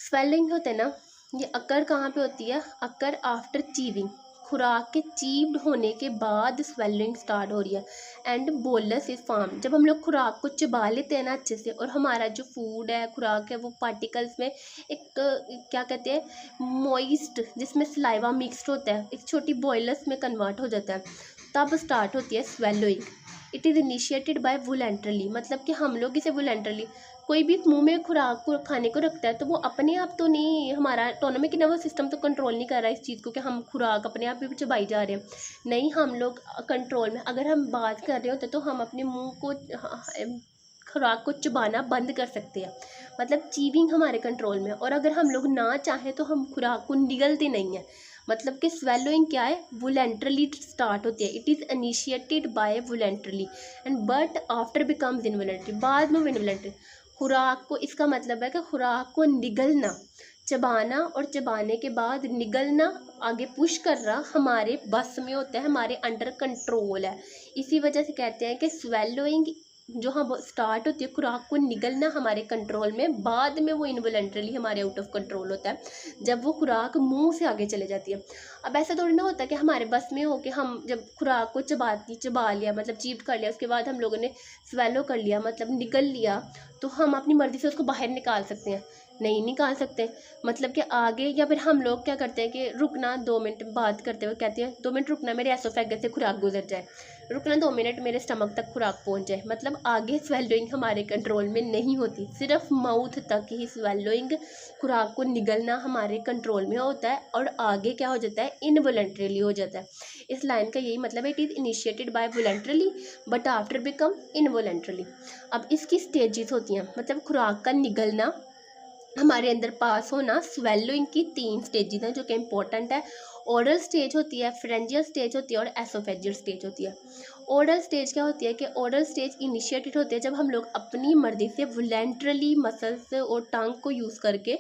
स्वेलिंग होते हैं ना, ये अकर कहाँ पे होती है, अकर आफ्टर चीविंग, खुराक के चीव्ड होने के बाद स्वेलिंग स्टार्ट हो रही है। एंड बोलस इज फॉर्म, जब हम लोग खुराक को चबा लेते हैं ना अच्छे से, और हमारा जो फूड है, खुराक है, वो पार्टिकल्स में एक क्या कहते हैं मॉइस्ट, जिसमें सलाइवा मिक्सड होता है, एक छोटी बॉयलस में कन्वर्ट हो जाता है, तब स्टार्ट होती है swallowing. It is initiated by voluntarily, मतलब कि हम लोग इसे वोलेंट्रली, कोई भी मुंह में खुराक को खाने को रखता है तो वो अपने आप तो नहीं, हमारा ऑटोनोमिक नर्वस सिस्टम तो कंट्रोल नहीं कर रहा है इस चीज़ को कि हम खुराक अपने आप भी चबाई जा रहे हैं, नहीं, हम लोग कंट्रोल में, अगर हम बात कर रहे होते तो हम अपने मुंह को खुराक को चबाना बंद कर सकते हैं, मतलब चीविंग हमारे कंट्रोल में। और अगर हम लोग ना चाहें तो हम खुराक को निगलते नहीं हैं, मतलब कि स्वेलोइंग क्या है, वोलेंट्रली स्टार्ट होती है, it is initiated by voluntarily and but after becomes involuntary, बाद में इनवोलेंट्री। खुराक को, इसका मतलब है कि खुराक को निगलना, चबाना और चबाने के बाद निगलना, आगे पुश करना हमारे बस में होता है, हमारे अंडर कंट्रोल है। इसी वजह से कहते हैं कि स्वेलोइंग जो हम स्टार्ट होती है, खुराक को निगलना हमारे कंट्रोल में, बाद में वो इनवोलेंट्रली हमारे आउट ऑफ कंट्रोल होता है, जब वो खुराक मुंह से आगे चले जाती है। अब ऐसा थोड़ी ना होता है कि हमारे बस में हो कि हम जब खुराक को चबा लिया, मतलब चीप कर लिया, उसके बाद हम लोगों ने स्वेलो कर लिया, मतलब निगल लिया, तो हम अपनी मर्ज़ी से उसको बाहर निकाल सकते हैं, नहीं निकाल सकते। मतलब कि आगे, या फिर हम लोग क्या करते हैं कि रुकना 2 मिनट बात करते हुए कहते हैं 2 मिनट रुकना, मेरे एसोफेगस से खुराक गुजर जाए, रुकना 2 मिनट, मेरे स्टमक तक खुराक पहुंच जाए, मतलब आगे स्वेलोइंग हमारे कंट्रोल में नहीं होती, सिर्फ माउथ तक ही स्वेलोइंग, खुराक को निगलना हमारे कंट्रोल में होता है, और आगे क्या हो जाता है, इनवोलेंट्रली हो जाता है। इस लाइन का यही मतलब है, it is initiated by voluntarily but after become involuntarily. अब इसकी स्टेजेस होती हैं, मतलब खुराक का निगलना, हमारे अंदर पास होना, स्वेलोइंग की 3 स्टेजेस हैं जो कि इंपॉर्टेंट है। ओरल स्टेज होती है, फ्रेंजियल स्टेज होती है और एसोफेजियल स्टेज होती है। ओरल स्टेज क्या होती है कि ओरल स्टेज इनिशिएटेड होती है जब हम लोग अपनी मर्जी से वोलेंट्रली मसल्स और टंग को यूज़ करके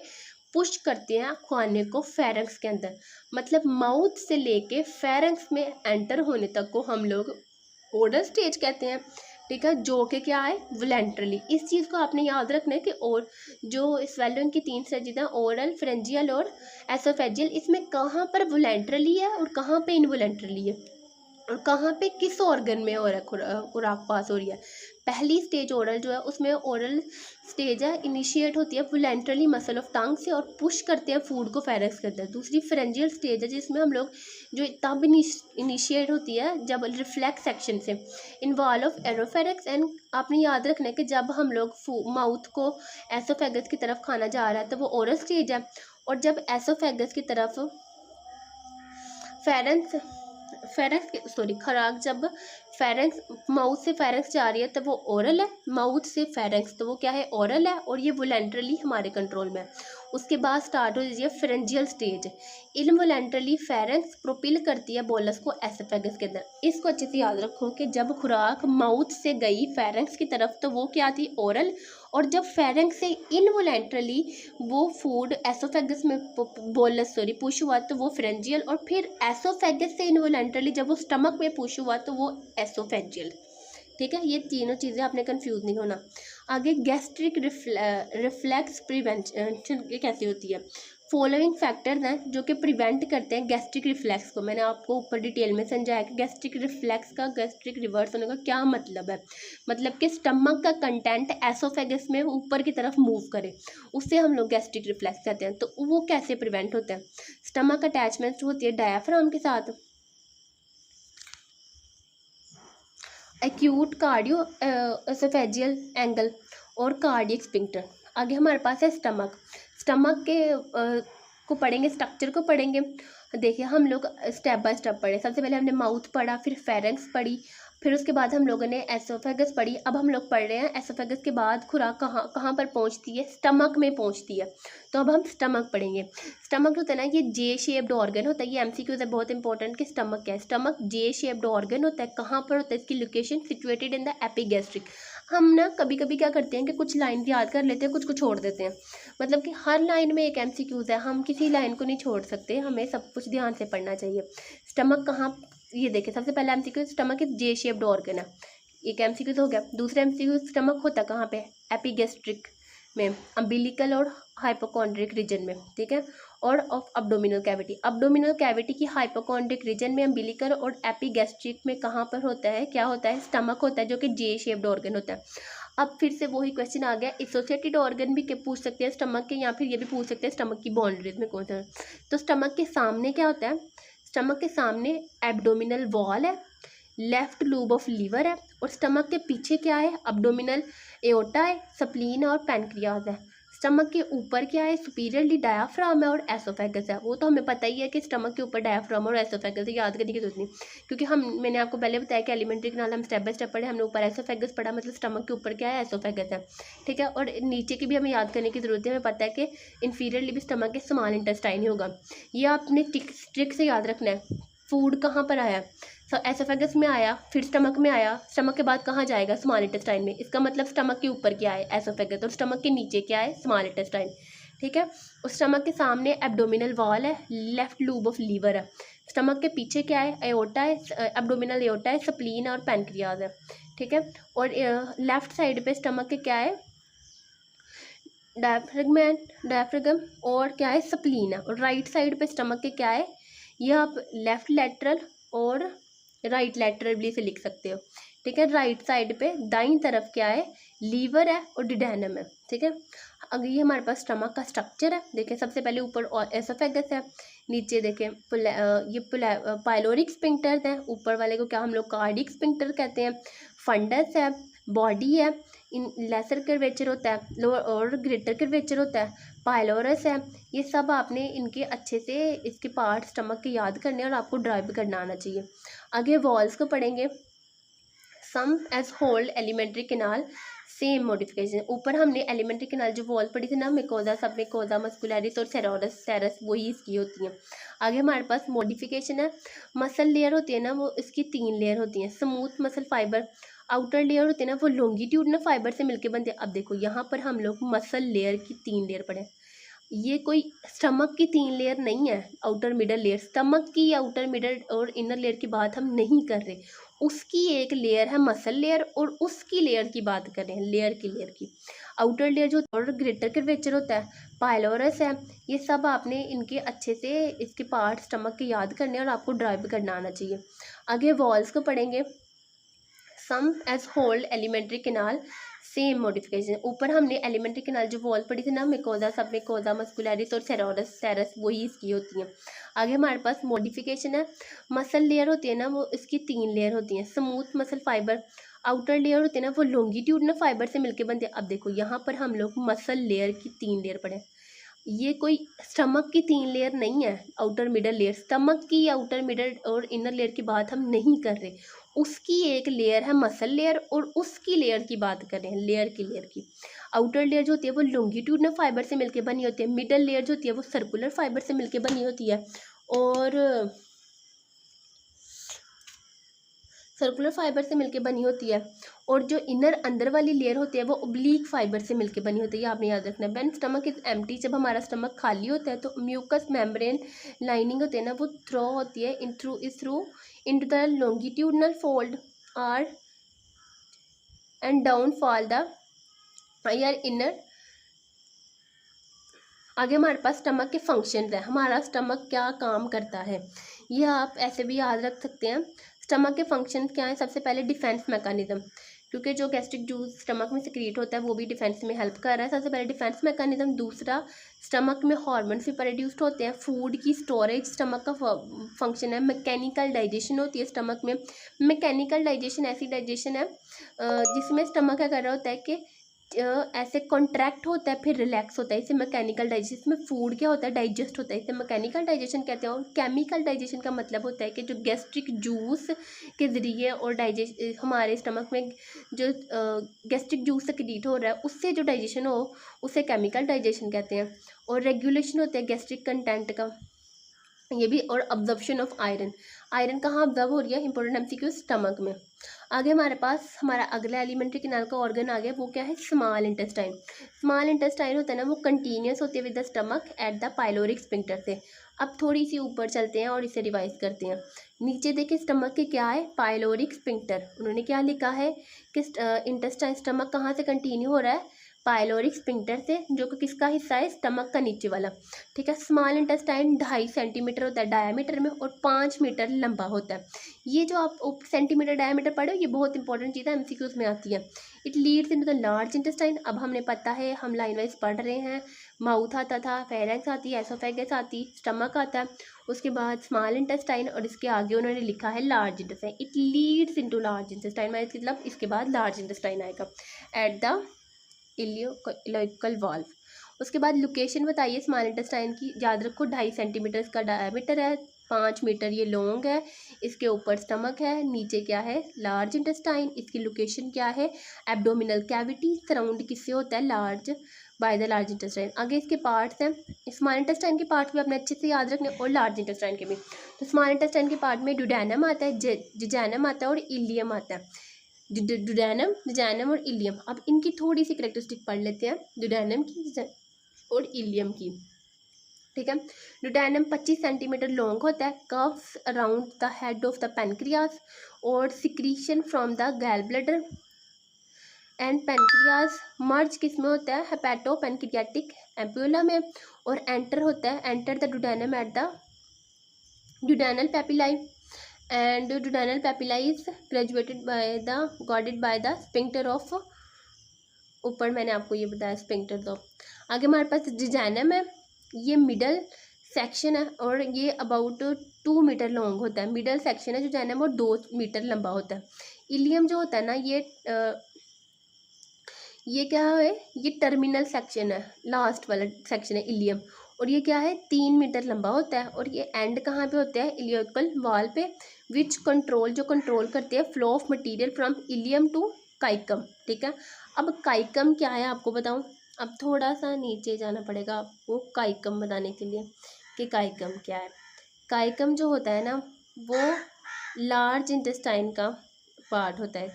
पुश करते हैं खाने को फेरेंक्स के अंदर, मतलब माउथ से लेके फेरेंक्स में एंटर होने तक को हम लोग ओरल स्टेज कहते हैं, ठीक है, जो कि क्या है, वोलेंट्रली। इस चीज़ को आपने याद रखना है कि और जो स्वेलोइंग की 3 स्टेजेस हैं, ओरल, फ्रेंजियल और एसोफेजियल, इसमें कहाँ पर वोलेंट्रली है और कहाँ पे इनवोलेंट्रली है, और कहाँ पे किस ऑर्गन में हो रहा है खुराक पास हो रही है। पहली स्टेज ओरल जो है, उसमें ओरल स्टेज है, इनिशिएट होती है वोलेंट्रली मसल ऑफ टंग से और पुश करते हैं फूड को फेरेंक्स के अंदर। दूसरी फ्रेंजियल स्टेज है, जिसमें हम लोग जो तब इनिशिएट होती है जब रिफ्लेक्स एक्शन से, इन्वॉल्व ऑफ एरोफेरेक्स एंड, आपने याद रखना है कि जब हम लोग माउथ को एसोफेगस की तरफ खाना जा रहा है तो वो ओरल स्टेज है, और जब एसोफेगस की तरफ फेरेंक्स खराक जब फेरेंक्स माउथ से फेरेंक्स जा रही है तो वो ओरल है, माउथ से फेरेंक्स तो वो क्या है, ओरल है, और ये वोलेंट्रली हमारे कंट्रोल में है। उसके बाद स्टार्ट हो जाती है फेरेंजियल स्टेज। इनवोलेंट्रली फेरेंक्स प्रोपिल करती है बोलस को एसोफेगस के अंदर। इसको अच्छे से याद रखो कि जब खुराक माउथ से गई फेरेंक्स की तरफ तो वो क्या थी, ओरल, और जब फेरेंक्स से इनवोलेंट्रली वो फूड एसोफेगस में पुश हुआ तो वो फेरेंजियल, और फिर एसोफेगस से इनवोलेंट्रली जब वो स्टमक में पुश हुआ तो वो एसोफेजियल। ठीक है, ये तीनों चीज़ें आपने कंफ्यूज नहीं होना। आगे गैस्ट्रिक रिफ्लेक्स प्रिवेंशन ये कैसी होती है। फॉलोइंग फैक्टर्स हैं जो कि प्रिवेंट करते हैं गैस्ट्रिक रिफ्लेक्स को। मैंने आपको ऊपर डिटेल में समझाया कि गैस्ट्रिक रिफ्लेक्स का, गैस्ट्रिक रिवर्स होने का क्या मतलब है। मतलब कि स्टमक का कंटेंट एसोफेगस में ऊपर की तरफ मूव करे, उससे हम लोग गैस्ट्रिक रिफ्लेक्स कहते हैं। तो वो कैसे प्रिवेंट होता है। स्टमक अटैचमेंट होती है डायाफ्राम के साथ, एक्यूट कार्डियो एसोफेजियल एंगल और कार्डियक स्फिंक्टर। आगे हमारे पास है स्टमक। स्टमक के को पढ़ेंगे, स्ट्रक्चर को पढ़ेंगे। देखिए हम लोग स्टेप बाय स्टेप पढ़े। सबसे पहले हमने माउथ पढ़ा, फिर फेरेंक्स पढ़ी, फिर उसके बाद हम लोगों ने एसोफेगस पढ़ी। अब हम लोग पढ़ रहे हैं एसोफेगस के बाद खुराक कहाँ कहाँ पर पहुँचती है, स्टमक में पहुँचती है। तो अब हम स्टमक पढ़ेंगे। स्टमक होता है ना, ये जे शेप्ड ऑर्गन होता है। ये एमसीक्यूज है बहुत इंपॉर्टेंट कि स्टमक क्या है। स्टमक जे शेप्ड ऑर्गन होता है। कहाँ पर होता है, इसकी location situated in the epigastric. हम ना कभी कभी क्या करते हैं कि कुछ लाइन याद कर लेते हैं, कुछ को छोड़ देते हैं। मतलब कि हर लाइन में एक एमसीक्यूज है, हम किसी लाइन को नहीं छोड़ सकते, हमें सब कुछ ध्यान से पढ़ना चाहिए। स्टमक कहाँ, ये देखें सबसे पहला MCQ, stomach is J shaped organ है, एक एमसीक्यू हो गया। दूसरा एमसीक्यू, स्टमक होता है कहाँ पे, एपिगैस्ट्रिक में, अम्बिलिकल और हाइपोकॉन्ड्रिक रीजन में। ठीक है, और of abdominal cavity. Abdominal cavity की हाइपोकॉन्ड्रिक रीजन में, अम्बिलिकल और एपिगैस्ट्रिक में कहाँ पर होता है, क्या होता है, स्टमक होता है, जो कि जे शेप्ड ऑर्गन होता है। अब फिर से वही क्वेश्चन आ गया, एसोसिएटेड ऑर्गन भी पूछ सकते हैं स्टमक के, या फिर ये भी पूछ सकते हैं स्टमक की बाउंड्रीज में कौन सा। तो स्टमक के सामने क्या होता है, स्टमक के सामने एब्डोमिनल वॉल है, लेफ्ट लूब ऑफ लीवर है, और स्टमक के पीछे क्या है, अब्डोमिनल एओर्टा है, स्प्लीन और पैनक्रियाज है। स्टमक के ऊपर क्या है, सुपीरियरली डायाफ्राम है और एसोफेगस है। वो तो हमें पता ही है कि स्टमक के ऊपर डायाफ्राम और एसोफेगस है, याद करने की जरूरत नहीं, क्योंकि मैंने आपको पहले बताया कि एलिमेंट्री के नाल हम स्टेप बाय स्टेप पढ़े। हमने ऊपर एसोफेगस पढ़ा, मतलब स्टमक के ऊपर क्या है, एसोफेगस है। ठीक है, और नीचे की भी हमें याद करने की जरूरत है। हमें पता है कि इन्फीरियर भी स्टमक के स्मॉल इंटेस्टाइन ही होगा। ये आपने ट्रिक से याद रखना है। फूड कहाँ पर आया, एसोफेगस में आया, फिर स्टमक में आया, स्टमक के बाद कहाँ जाएगा, स्मॉल इंटेस्टाइन में। इसका मतलब स्टमक के ऊपर क्या है, एसोफेगस, और स्टमक के नीचे क्या है, स्मॉल इंटेस्टाइन। ठीक है, उस स्टमक के सामने एब्डोमिनल वॉल है, लेफ्ट लूब ऑफ लीवर है। स्टमक के पीछे क्या है, एओर्टा है, एब्डोमिनल एओर्टा है, स्प्लीन और पैनक्रियाज है। ठीक है, और लेफ्ट साइड पे स्टमक के क्या है, डायफ्रागम और क्या है, स्प्लीन है। और राइट साइड पे स्टमक के क्या है, ये आप लेफ्ट लेटरल और राइट लेटरल से लिख सकते हो। ठीक है, राइट साइड पे दाईं तरफ क्या है, लीवर है और डिडेनम है। ठीक है, अगर ये हमारे पास स्टमक का स्ट्रक्चर है। देखें सबसे पहले ऊपर एसोफेगस है, नीचे देखें ये पाइलोरिक स्फिंक्टर है, ऊपर वाले को क्या हम लोग कार्डिक स्फिंक्टर कहते हैं। फंडस है, बॉडी है, इन लेसर कर्वेचर होता है, लोअर और ग्रेटर कर्वेचर होता है, पाइलोरस है। ये सब आपने इनके अच्छे से इसके पार्ट स्टमक के याद करने और आपको ड्राइव करना आना चाहिए। आगे वॉल्स को पढ़ेंगे। Same as whole alimentary canal same modification. ऊपर हमने एलिमेंट्री कैनाल जो वॉल पढ़ी थी ना, मिकोजा, सब मिकोजा, मस्कुलरिस और सेरस वही इसकी होती हैं। आगे हमारे पास मॉडिफिकेशन है। मसल लेयर होती है ना, वो इसकी 3 लेयर होती हैं। Smooth muscle fibre, outer layer होती है ना, वो लॉन्गिट्यूडनल फाइबर से मिलकर बनते हैं। अब देखो यहाँ पर हम लोग मसल लेयर की 3 लेयर पढ़े। ये कोई स्टमक की 3 लेयर नहीं है, आउटर मिडल लेयर। स्टमक की आउटर मिडल और इनर लेयर की बात हम नहीं कर रहे, उसकी एक लेयर है मसल लेयर, और उसकी लेयर की बात कर रहे हैं, लेयर की आउटर लेयर जो और ग्रेटर कर्वेचर होता है, पाइलोरस है। ये सब आपने इनके अच्छे से इसके पार्ट स्टमक के याद करने और आपको ड्राइव करना आना चाहिए। आगे वॉल्स को पढ़ेंगे। Same as whole alimentary canal same modification. ऊपर हमने एलिमेंट्री कैनाल जो वॉल पढ़ी थी ना, मिकोजा, सब मिकोजा, मस्कुलरिस और सेरस वही इसकी होती हैं। आगे हमारे पास मॉडिफिकेशन है। मसल लेयर होती है ना, वो इसकी 3 लेयर होती हैं। Smooth muscle fibre, outer layer होती है ना, वो लॉन्गिट्यूडनल फाइबर से मिलकर बनते हैं। अब देखो यहाँ पर हम लोग मसल लेयर की 3 लेयर पढ़े। ये कोई स्टमक की 3 लेयर नहीं है, आउटर मिडल लेयर। स्टमक की आउटर मिडल और इनर लेयर की बात हम नहीं कर रहे, उसकी एक लेयर है मसल लेयर, और उसकी लेयर की बात कर रहे हैं, लेयर की। आउटर लेयर जो होती है वो लॉन्गिट्यूडनल फाइबर से मिलकर बनी होती है, मिडल लेयर जो होती है वो सर्कुलर फाइबर से मिलकर बनी होती है, और सर्कुलर फाइबर से मिलके बनी होती है, और जो इनर अंदर वाली लेयर होती है वो ओब्लीक फाइबर से मिलके बनी होती है। ये आपने याद रखना है। व्हेन स्टमक इज एम्प्टी, जब हमारा स्टमक खाली होता है तो म्यूकस मेम्ब्रेन लाइनिंग होती है ना, वो थ्रो होती है in through into the longitudinal fold are and down fall the higher inner. आगे हमारे पास स्टमक के फंक्शंस है, हमारा स्टमक क्या काम करता है, ये आप ऐसे भी याद रख सकते हैं। स्टमक के फंक्शंस क्या है? सबसे पहले डिफेंस मैकेनिज्म, क्योंकि जो गैस्ट्रिक जूस स्टमक में सिक्रीट होता है वो भी डिफेंस में हेल्प कर रहा है। सबसे पहले डिफेंस मैकेनिज्म। दूसरा, स्टमक में हार्मोन्स भी प्रोड्यूस्ड होते हैं। फूड की स्टोरेज स्टमक का फंक्शन है। मैकेनिकल डाइजेशन होती है स्टमक में। मैकेनिकल डाइजेशन ऐसी डाइजेशन है जिसमें स्टमक क्या कर रहा होता है कि ऐसे कॉन्ट्रैक्ट होता है फिर रिलैक्स होता है, इसे मैकेनिकल डाइजेशन। इसमें फूड क्या होता है? डाइजेस्ट होता है, इसे मैकेनिकल डाइजेशन कहते हैं। और केमिकल डाइजेशन का मतलब होता है कि जो गैस्ट्रिक जूस के ज़रिए और डाइजेस्ट हमारे स्टमक में जो गैस्ट्रिक जूस सिक्रीट हो रहा है उससे जो डाइजेशन हो उसे केमिकल डाइजेशन कहते हैं। और रेगुलेशन होता है गैस्ट्रिक कंटेंट का, ये भी। और अब्जॉर्प्शन ऑफ आयरन, आयरन कहाँ ऑब्जर्व हो रही है? इंपॉर्टेंट एमसीक्यू, स्टमक में। आगे हमारे पास हमारा अगला एलिमेंट्री कैनाल का ऑर्गन आ गया, वो क्या है? Small intestine. स्मॉल इंटेस्टाइन होता है ना, वो कंटिन्यूस होती है with the stomach at the pyloric sphincter से। अब थोड़ी सी ऊपर चलते हैं और इसे रिवाइज करते हैं। नीचे देखिए स्टमक के क्या है? Pyloric sphincter. उन्होंने क्या लिखा है कि इंटेस्टाइन स्टमक कहाँ से कंटिन्यू हो रहा है? पाइलोरिक स्फिंक्टर से, जो कि किसका हिस्सा है? स्टमक का नीचे वाला। ठीक है। स्मॉल इंटेस्टाइन 2.5 सेंटीमीटर होता है डायामीटर में और 5 मीटर लंबा होता है। ये जो आप सेंटीमीटर डायामीटर पढ़े हो, ये बहुत इंपॉर्टेंट चीज़ है, एमसीक्यूज में आती है। It leads into the large intestine. अब हमने पता है, हम लाइन वाइज पढ़ रहे हैं। माउथ आता था, फेरेंक्स आती है, एसोफेगस आती, स्टमक आता है, उसके बाद स्मॉल इंटेस्टाइन, और इसके आगे उन्होंने लिखा है large intestine. It leads into large intestine, मतलब इसके बाद लार्ज इंटेस्टाइन आएगा एट द इलियोइकल वाल्व। उसके बाद लोकेशन बताइए स्मॉल इंटेस्टाइन की। याद रखो 2.5 सेंटीमीटर इसका डायमीटर है, 5 मीटर ये लॉन्ग है, इसके ऊपर स्टमक है, नीचे क्या है? Large intestine. इसकी लोकेशन क्या है? एब्डोमिनल कैविटी, सराउंड किससे होता है? Large by the large intestine. आगे इसके पार्ट्स हैं, स्मॉल इंटेस्टाइन के पार्ट भी आपने अच्छे से याद रखने, और लार्ज इंटेस्टाइन के भी। तो स्मॉल इंटेस्टाइन के पार्ट में ड्यूडेनम आता है, जिजैनम आता है और इलियम आता है। ड्यूडेनम, जिजैनम और इलियम। अब इनकी थोड़ी सी कैरेक्टरिस्टिक पढ़ लेते हैं, ड्यूडेनम की और इलियम की। ठीक है। ड्यूडेनम 25 सेंटीमीटर लॉन्ग होता है, curves around the head of the pancreas, और secretion from the gall bladder and pancreas merge किस में होता है? हेपेटो पेनक्रियाटिक एम्प्यूला में। और एंटर होता है, enter the duodenum at the duodenal papillae, and duodenal papilla is graduated by the guarded by the sphincter of, ऊपर मैंने आपको ये बताया स्फिंक्टर। तो आगे हमारे पास जिजैनम है, ये मिडल सेक्शन है और ये अबाउट 2 मीटर लॉन्ग होता है, मिडल सेक्शन है जिजैनम, और 2 मीटर लंबा होता है। इलियम जो होता है ना, ये क्या है? ये टर्मिनल सेक्शन है, लास्ट वाला सेक्शन है इलियम, और ये क्या है? 3 मीटर लंबा होता है, और ये एंड कहाँ पे होता है? इलियोइकल वॉल पे, विच कंट्रोल, जो कंट्रोल करते हैं flow of material from ileum to caecum. ठीक है। अब काइकम क्या है आपको बताऊं? अब थोड़ा सा नीचे जाना पड़ेगा आपको काइकम बताने के लिए कि काइकम क्या है। काइकम जो होता है ना, वो लार्ज इंटेस्टाइन का पार्ट होता है।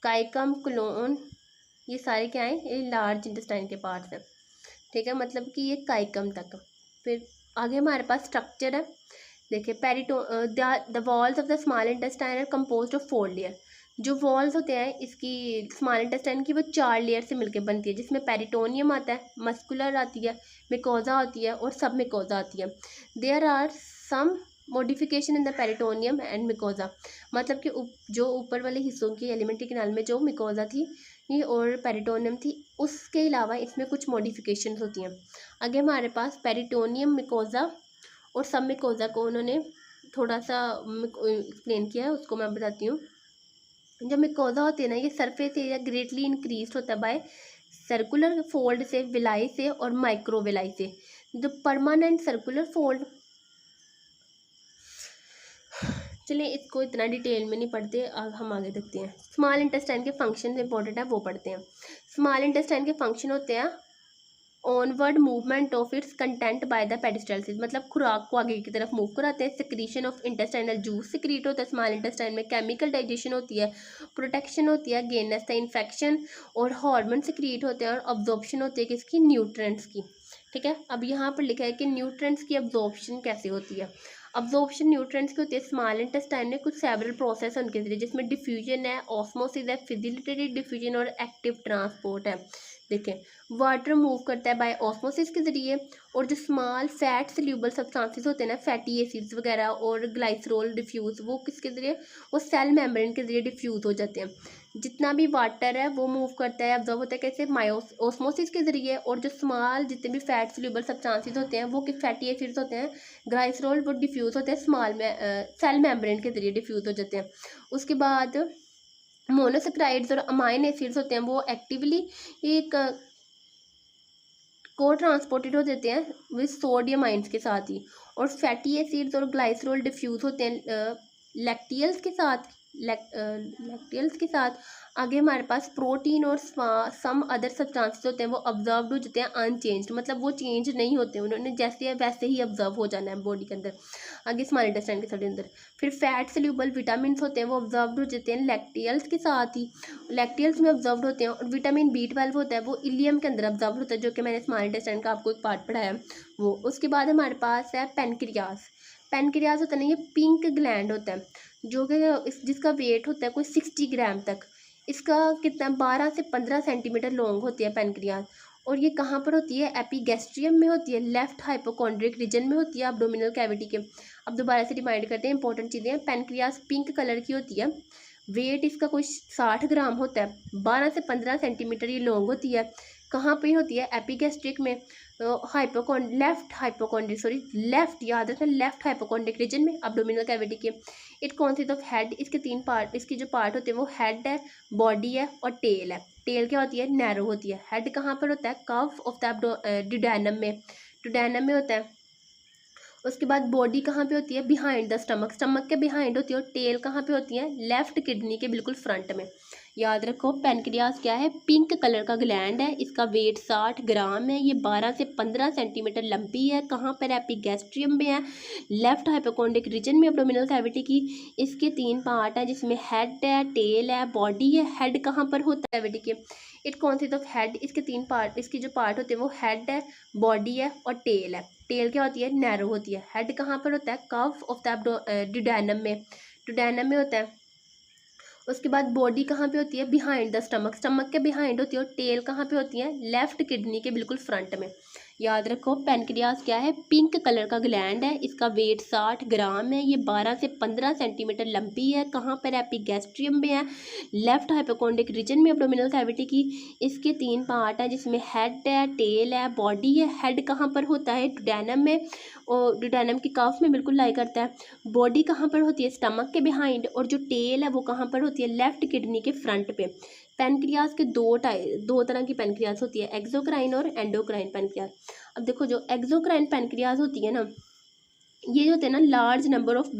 काइकम क्लोन, ये सारे क्या हैं? ये लार्ज इंटेस्टाइन के पार्ट्स हैं। ठीक है, मतलब कि ये काइकम तक। फिर आगे हमारे पास स्ट्रक्चर है, देखिए the walls of the small intestine are composed of 4 layer. जो वॉल्स होते हैं इसकी स्मॉल इंटेस्टाइन की, वो 4 लेयर से मिलकर बनती है, जिसमें पेरिटोनियम आता है, मस्कुलर आती है, मिकोजा आती है और सब मिकोजा आती है। There are some modification in the peritoneum and mucosa, मतलब कि जो ऊपर वाले हिस्सों की एलिमेंट्री कैनाल में जो मिकोजा थी और पेरिटोनियम थी, उसके अलावा इसमें कुछ मॉडिफिकेशन होती हैं। आगे हमारे पास पेरिटोनियम, मिकोजा और सब मिकोजा को उन्होंने थोड़ा सा एक्सप्लेन किया है, उसको मैं बताती हूँ। जब मिकोजा होती है ना, ये सरफेस एरिया ग्रेटली इंक्रीज होता है बाय सर्कुलर फोल्ड से, विलाई से और माइक्रोविलाई से। जो परमानेंट सर्कुलर फोल्ड, चलिए इसको इतना डिटेल में नहीं पढ़ते, हम आगे देखते हैं। स्मॉल इंटेस्टाइन के फंक्शन इंपॉर्टेंट है, वो पढ़ते हैं। स्मॉल इंटेस्टाइन के फंक्शन होते हैं onward movement of its content by the peristalsis, मतलब खुराक को आगे की तरफ मूव कराते हैं। Secretion of intestinal juice secrete होता है स्मॉल इंटेस्टाइन में। केमिकल डाइजेशन होती है, प्रोटेक्शन होती है अगेंस्ट द इन्फेक्शन, और हार्मोन सिक्रीट होते हैं, और अब्जॉर्प्शन होती है किसकी, न्यूट्रिएंट्स की। ठीक है, अब यहाँ पर लिखा है कि न्यूट्रिएंट्स की अब्जॉर्प्शन कैसे होती है। अब्जॉर्प्शन न्यूट्रिएंट्स की होती है स्मॉल इंटेस्टाइन में कुछ सेवरल प्रोसेस है उनके जरिए, जिसमें डिफ्यूजन है, ऑस्मोसिस है, फिजिलिटेटेड डिफ्यूजन और एक्टिव ट्रांसपोर्ट है। देखें, वाटर मूव करता है बाय ऑस्मोसिस के जरिए, और जो स्मॉल फैट सोल्यूबल सब्सटेंसेस होते हैं ना, फैटी एसिड्स वगैरह और ग्लाइसरोल डिफ्यूज, वो किसके जरिए, वो सेल मेम्ब्रेन के जरिए डिफ्यूज हो जाते हैं। जितना भी वाटर है वो मूव करता है, अब्जॉर्ब होता है कैसे, ऑस्मोसिस के जरिए, और जो स्मॉल जितने भी फैट सोल्यूबल सब्सटेंसेस होते हैं वो फैटी एसिड्स होते हैं, ग्लाइसरोल, वो डिफ्यूज होते हैं स्मॉल में सेल मेम्ब्रेन के जरिए डिफ्यूज हो जाते हैं। उसके बाद मोनोसेक्राइड्स और अमाइन एसिड्स होते हैं, वो एक्टिवली एक को ट्रांसपोर्टेड हो जाते हैं विद सोडियम आइंस के साथ ही, और फैटी एसिड्स और ग्लाइसरोल डिफ्यूज होते हैं लैक्टियल्स के साथ, लैक्टियल्स के साथ। आगे हमारे पास प्रोटीन और सम अदर सब्सटेंसेस होते हैं, वो ऑब्जर्व्ड हो जाते हैं अनचेंज्ड, मतलब वो चेंज नहीं होते, उन्होंने जैसे है वैसे ही ऑब्जर्व हो जाना है बॉडी के अंदर, आगे स्मॉल इंटेस्टाइन के साथ अंदर। फिर फैट सोल्यूबल विटामिन होते हैं, वो ऑब्जर्व्ड हो जाते हैं लैक्टियल्स के साथ ही, लैक्टियल्स में ऑब्जर्व्ड होते हैं। और विटामिन B12 होता है, वो इलियम के अंदर ऑब्जर्व होता है, जो कि मैंने स्मॉल इंटेस्टाइन का आपको एक पार्ट पढ़ाया वो। उसके बाद हमारे पास है पेनक्रियास। पेनक्रियास होता है ना, ये पिंक ग्लैंड होता है, जो कि जिसका वेट होता है कोई 60 ग्राम तक। इसका कितना 12 से 15 सेंटीमीटर लॉन्ग होती है पेनक्रियास, और ये कहाँ पर होती है, एपिगैस्ट्रियम में होती है, लेफ्ट हाइपोकॉन्ड्रिक रीजन में होती है, एब्डोमिनल कैविटी के। अब दोबारा से रिमाइंड करते हैं इंपॉर्टेंट चीज़ें। पेनक्रियास पिंक कलर की होती है, वेट इसका कोई 60 ग्राम होता है, 12 से 15 सेंटीमीटर ये लॉन्ग होती है। कहाँ पे होती है, एपिगैस्ट्रिक में, लेफ्ट याद रखना, लेफ्ट हाइपोकॉन्ड्रिक रीजन में, एब्डोमिनल कैविटी के। इट कॉन्सिस्ट ऑफ हेड, इसके 3 पार्ट, इसके जो पार्ट होते हैं वो हेड है, बॉडी है और टेल है। टेल क्या होती है, नैरो होती है। हेड कहाँ पर होता है, कफ ऑफ द ड्यूडेनम में, ड्यूडेनम में होता है। उसके बाद बॉडी कहाँ पे होती है, बिहाइंड द स्टमक, स्टमक के बिहाइंड होती है। और टेल कहाँ पे होती है, लेफ्ट किडनी के बिल्कुल फ्रंट में। याद रखो, पेनक्रियास क्या है, पिंक कलर का ग्लैंड है, इसका वेट 60 ग्राम है, ये 12 से 15 सेंटीमीटर लंबी है। कहाँ पर, एपिगैस्ट्रियम में है, लेफ्ट हाइपोकॉन्ड्रिक रीजन में, एब्डोमिनल कैविटी की। इसके 3 पार्ट हैं, जिसमें हेड है, टेल है, बॉडी है। हेड कहाँ पर होता है, कैविटी के। इट कॉन्सिस्ट ऑफ हेड, इसके 3 पार्ट, इसकी जो पार्ट होते हैं वो हेड है, बॉडी है और टेल है। टेल क्या होती है, नैरो होती है। हेड कहाँ पर होता है, कफ ऑफ द ड्यूडेनम में, ड्यूडेनम में होता है। उसके बाद बॉडी कहाँ पे होती है, बिहाइंड द स्टमक, स्टमक के बिहाइंड होती है। और टेल कहाँ पे होती है, लेफ्ट किडनी के बिल्कुल फ्रंट में। याद रखो, पेनक्रियास क्या है, पिंक कलर का ग्लैंड है, इसका वेट 60 ग्राम है, ये 12 से 15 सेंटीमीटर लंबी है। कहाँ पर, एपिगैस्ट्रियम में है, लेफ्ट हाइपोकॉन्ड्रिक रीजन में, एब्डोमिनल कैविटी की। इसके 3 पार्ट है, जिसमें हेड है, टेल है, बॉडी है। हेड कहाँ पर होता है, ड्यूडेनम में, और ड्यूडेनम की कफ में बिल्कुल लाई करता है। बॉडी कहाँ पर होती है, स्टमक के बिहाइंड, और जो टेल है वो कहाँ पर होती है, लेफ्ट किडनी के फ्रंट पे। पेनक्रियास के दो तरह की पेनक्रियास होती है, एक्सोक्राइन और एंडोक्राइन पेनक्रियास। अब देखो, जो एक्सोक्राइन पेनक्रियास होती है ना, ये जो होते हैं ना, लार्ज नंबर ऑफ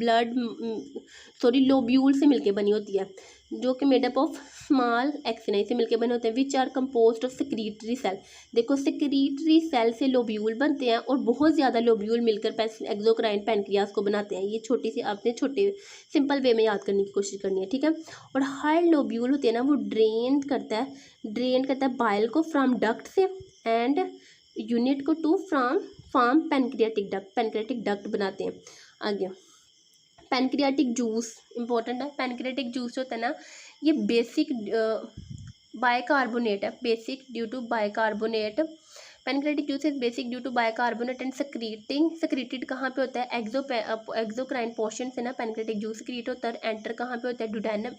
लोब्यूल से मिलके बनी होती है, जो कि मेडअप ऑफ स्मॉल एक्सिनाई से मिलके बने होते हैं, which are composed of secretory cell. देखो, सेक्रीटरी सेल से लोब्यूल बनते हैं, और बहुत ज़्यादा लोब्यूल मिलकर एक्सोक्राइन पेनक्रियास को बनाते हैं। ये छोटी सी आपने छोटे सिंपल वे में याद करने की कोशिश करनी है, ठीक है। और हर लोब्यूल होते हैं ना, वो ड्रेन करता है बाइल को फ्रॉम डक्ट से, एंड यूनिट को टू फॉर्म पेनक्रियाटिक डक्ट बनाते हैं। आगे, पेनक्रियाटिक जूस इंपॉर्टेंट है। पेनक्रियाटिक जूस होता है ना, ये बेसिक बाइकार्बोनेट है, basic due to bicarbonate. Pancreatic juice is basic due to bicarbonate and secreted कहाँ पे होता है, एक्सोक्राइन पोर्शन से ना पेनक्रियाटिक जूस सेक्रीट होता है। एंटर कहाँ पे होता है, ड्यूडेनम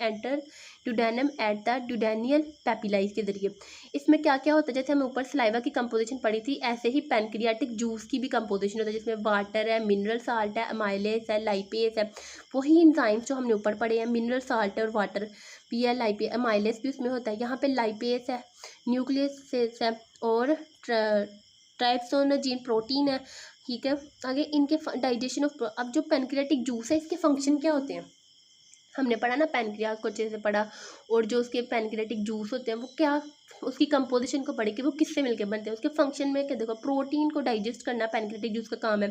एट द ड्यूडेनियल पैपिलाइज के जरिए। इसमें क्या क्या होता है, जैसे हमें ऊपर सलाइवा की कंपोजिशन पढ़ी थी, ऐसे ही पेनक्रियाटिक जूस की भी कंपोजिशन होता है, जिसमें वाटर है, मिनरल साल्ट है, अमाइलेज है, लाइपेज है, वही इंजाइम्स जो हमने ऊपर पढ़े हैं, मिनरल साल्ट और वाटर। PL अमाइलेस भी उसमें होता है। यहाँ पे लाइपेस है, न्यूक्लियस है और ट्राइप्सोनोजीन प्रोटीन है, ठीक है। आगे इनके डाइजेशन ऑफ, अब जो पेनक्रियाटिक जूस है इसके फंक्शन क्या होते हैं हमने पढ़ा ना, पेनक्रियाज को अच्छे से पढ़ा, और जो उसके पेनक्रियाटिक जूस होते हैं वो क्या, उसकी कंपोजिशन को पढ़े कि वो किससे मिलकर बनते हैं। उसके फंक्शन में क्या देखो, प्रोटीन को डाइजेस्ट करना पेनक्रियाटिक जूस का काम है,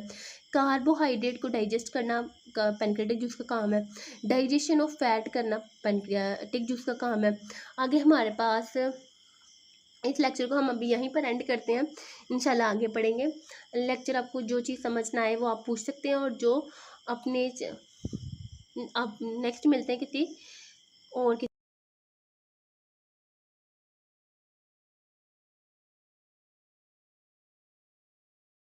कार्बोहाइड्रेट को डाइजेस्ट करना पेनक्रियाटिक जूस का काम है, डाइजेशन ऑफ फैट करना पेनक्रियाटिक जूस का काम है। आगे हमारे पास, इस लेक्चर को हम अभी यहीं पर एंड करते हैं, इंशाल्लाह आगे पढ़ेंगे लेक्चर। आपको जो चीज़ समझ ना आए वो आप पूछ सकते हैं, और जो अपने आप नेक्स्ट मिलते हैं किसी और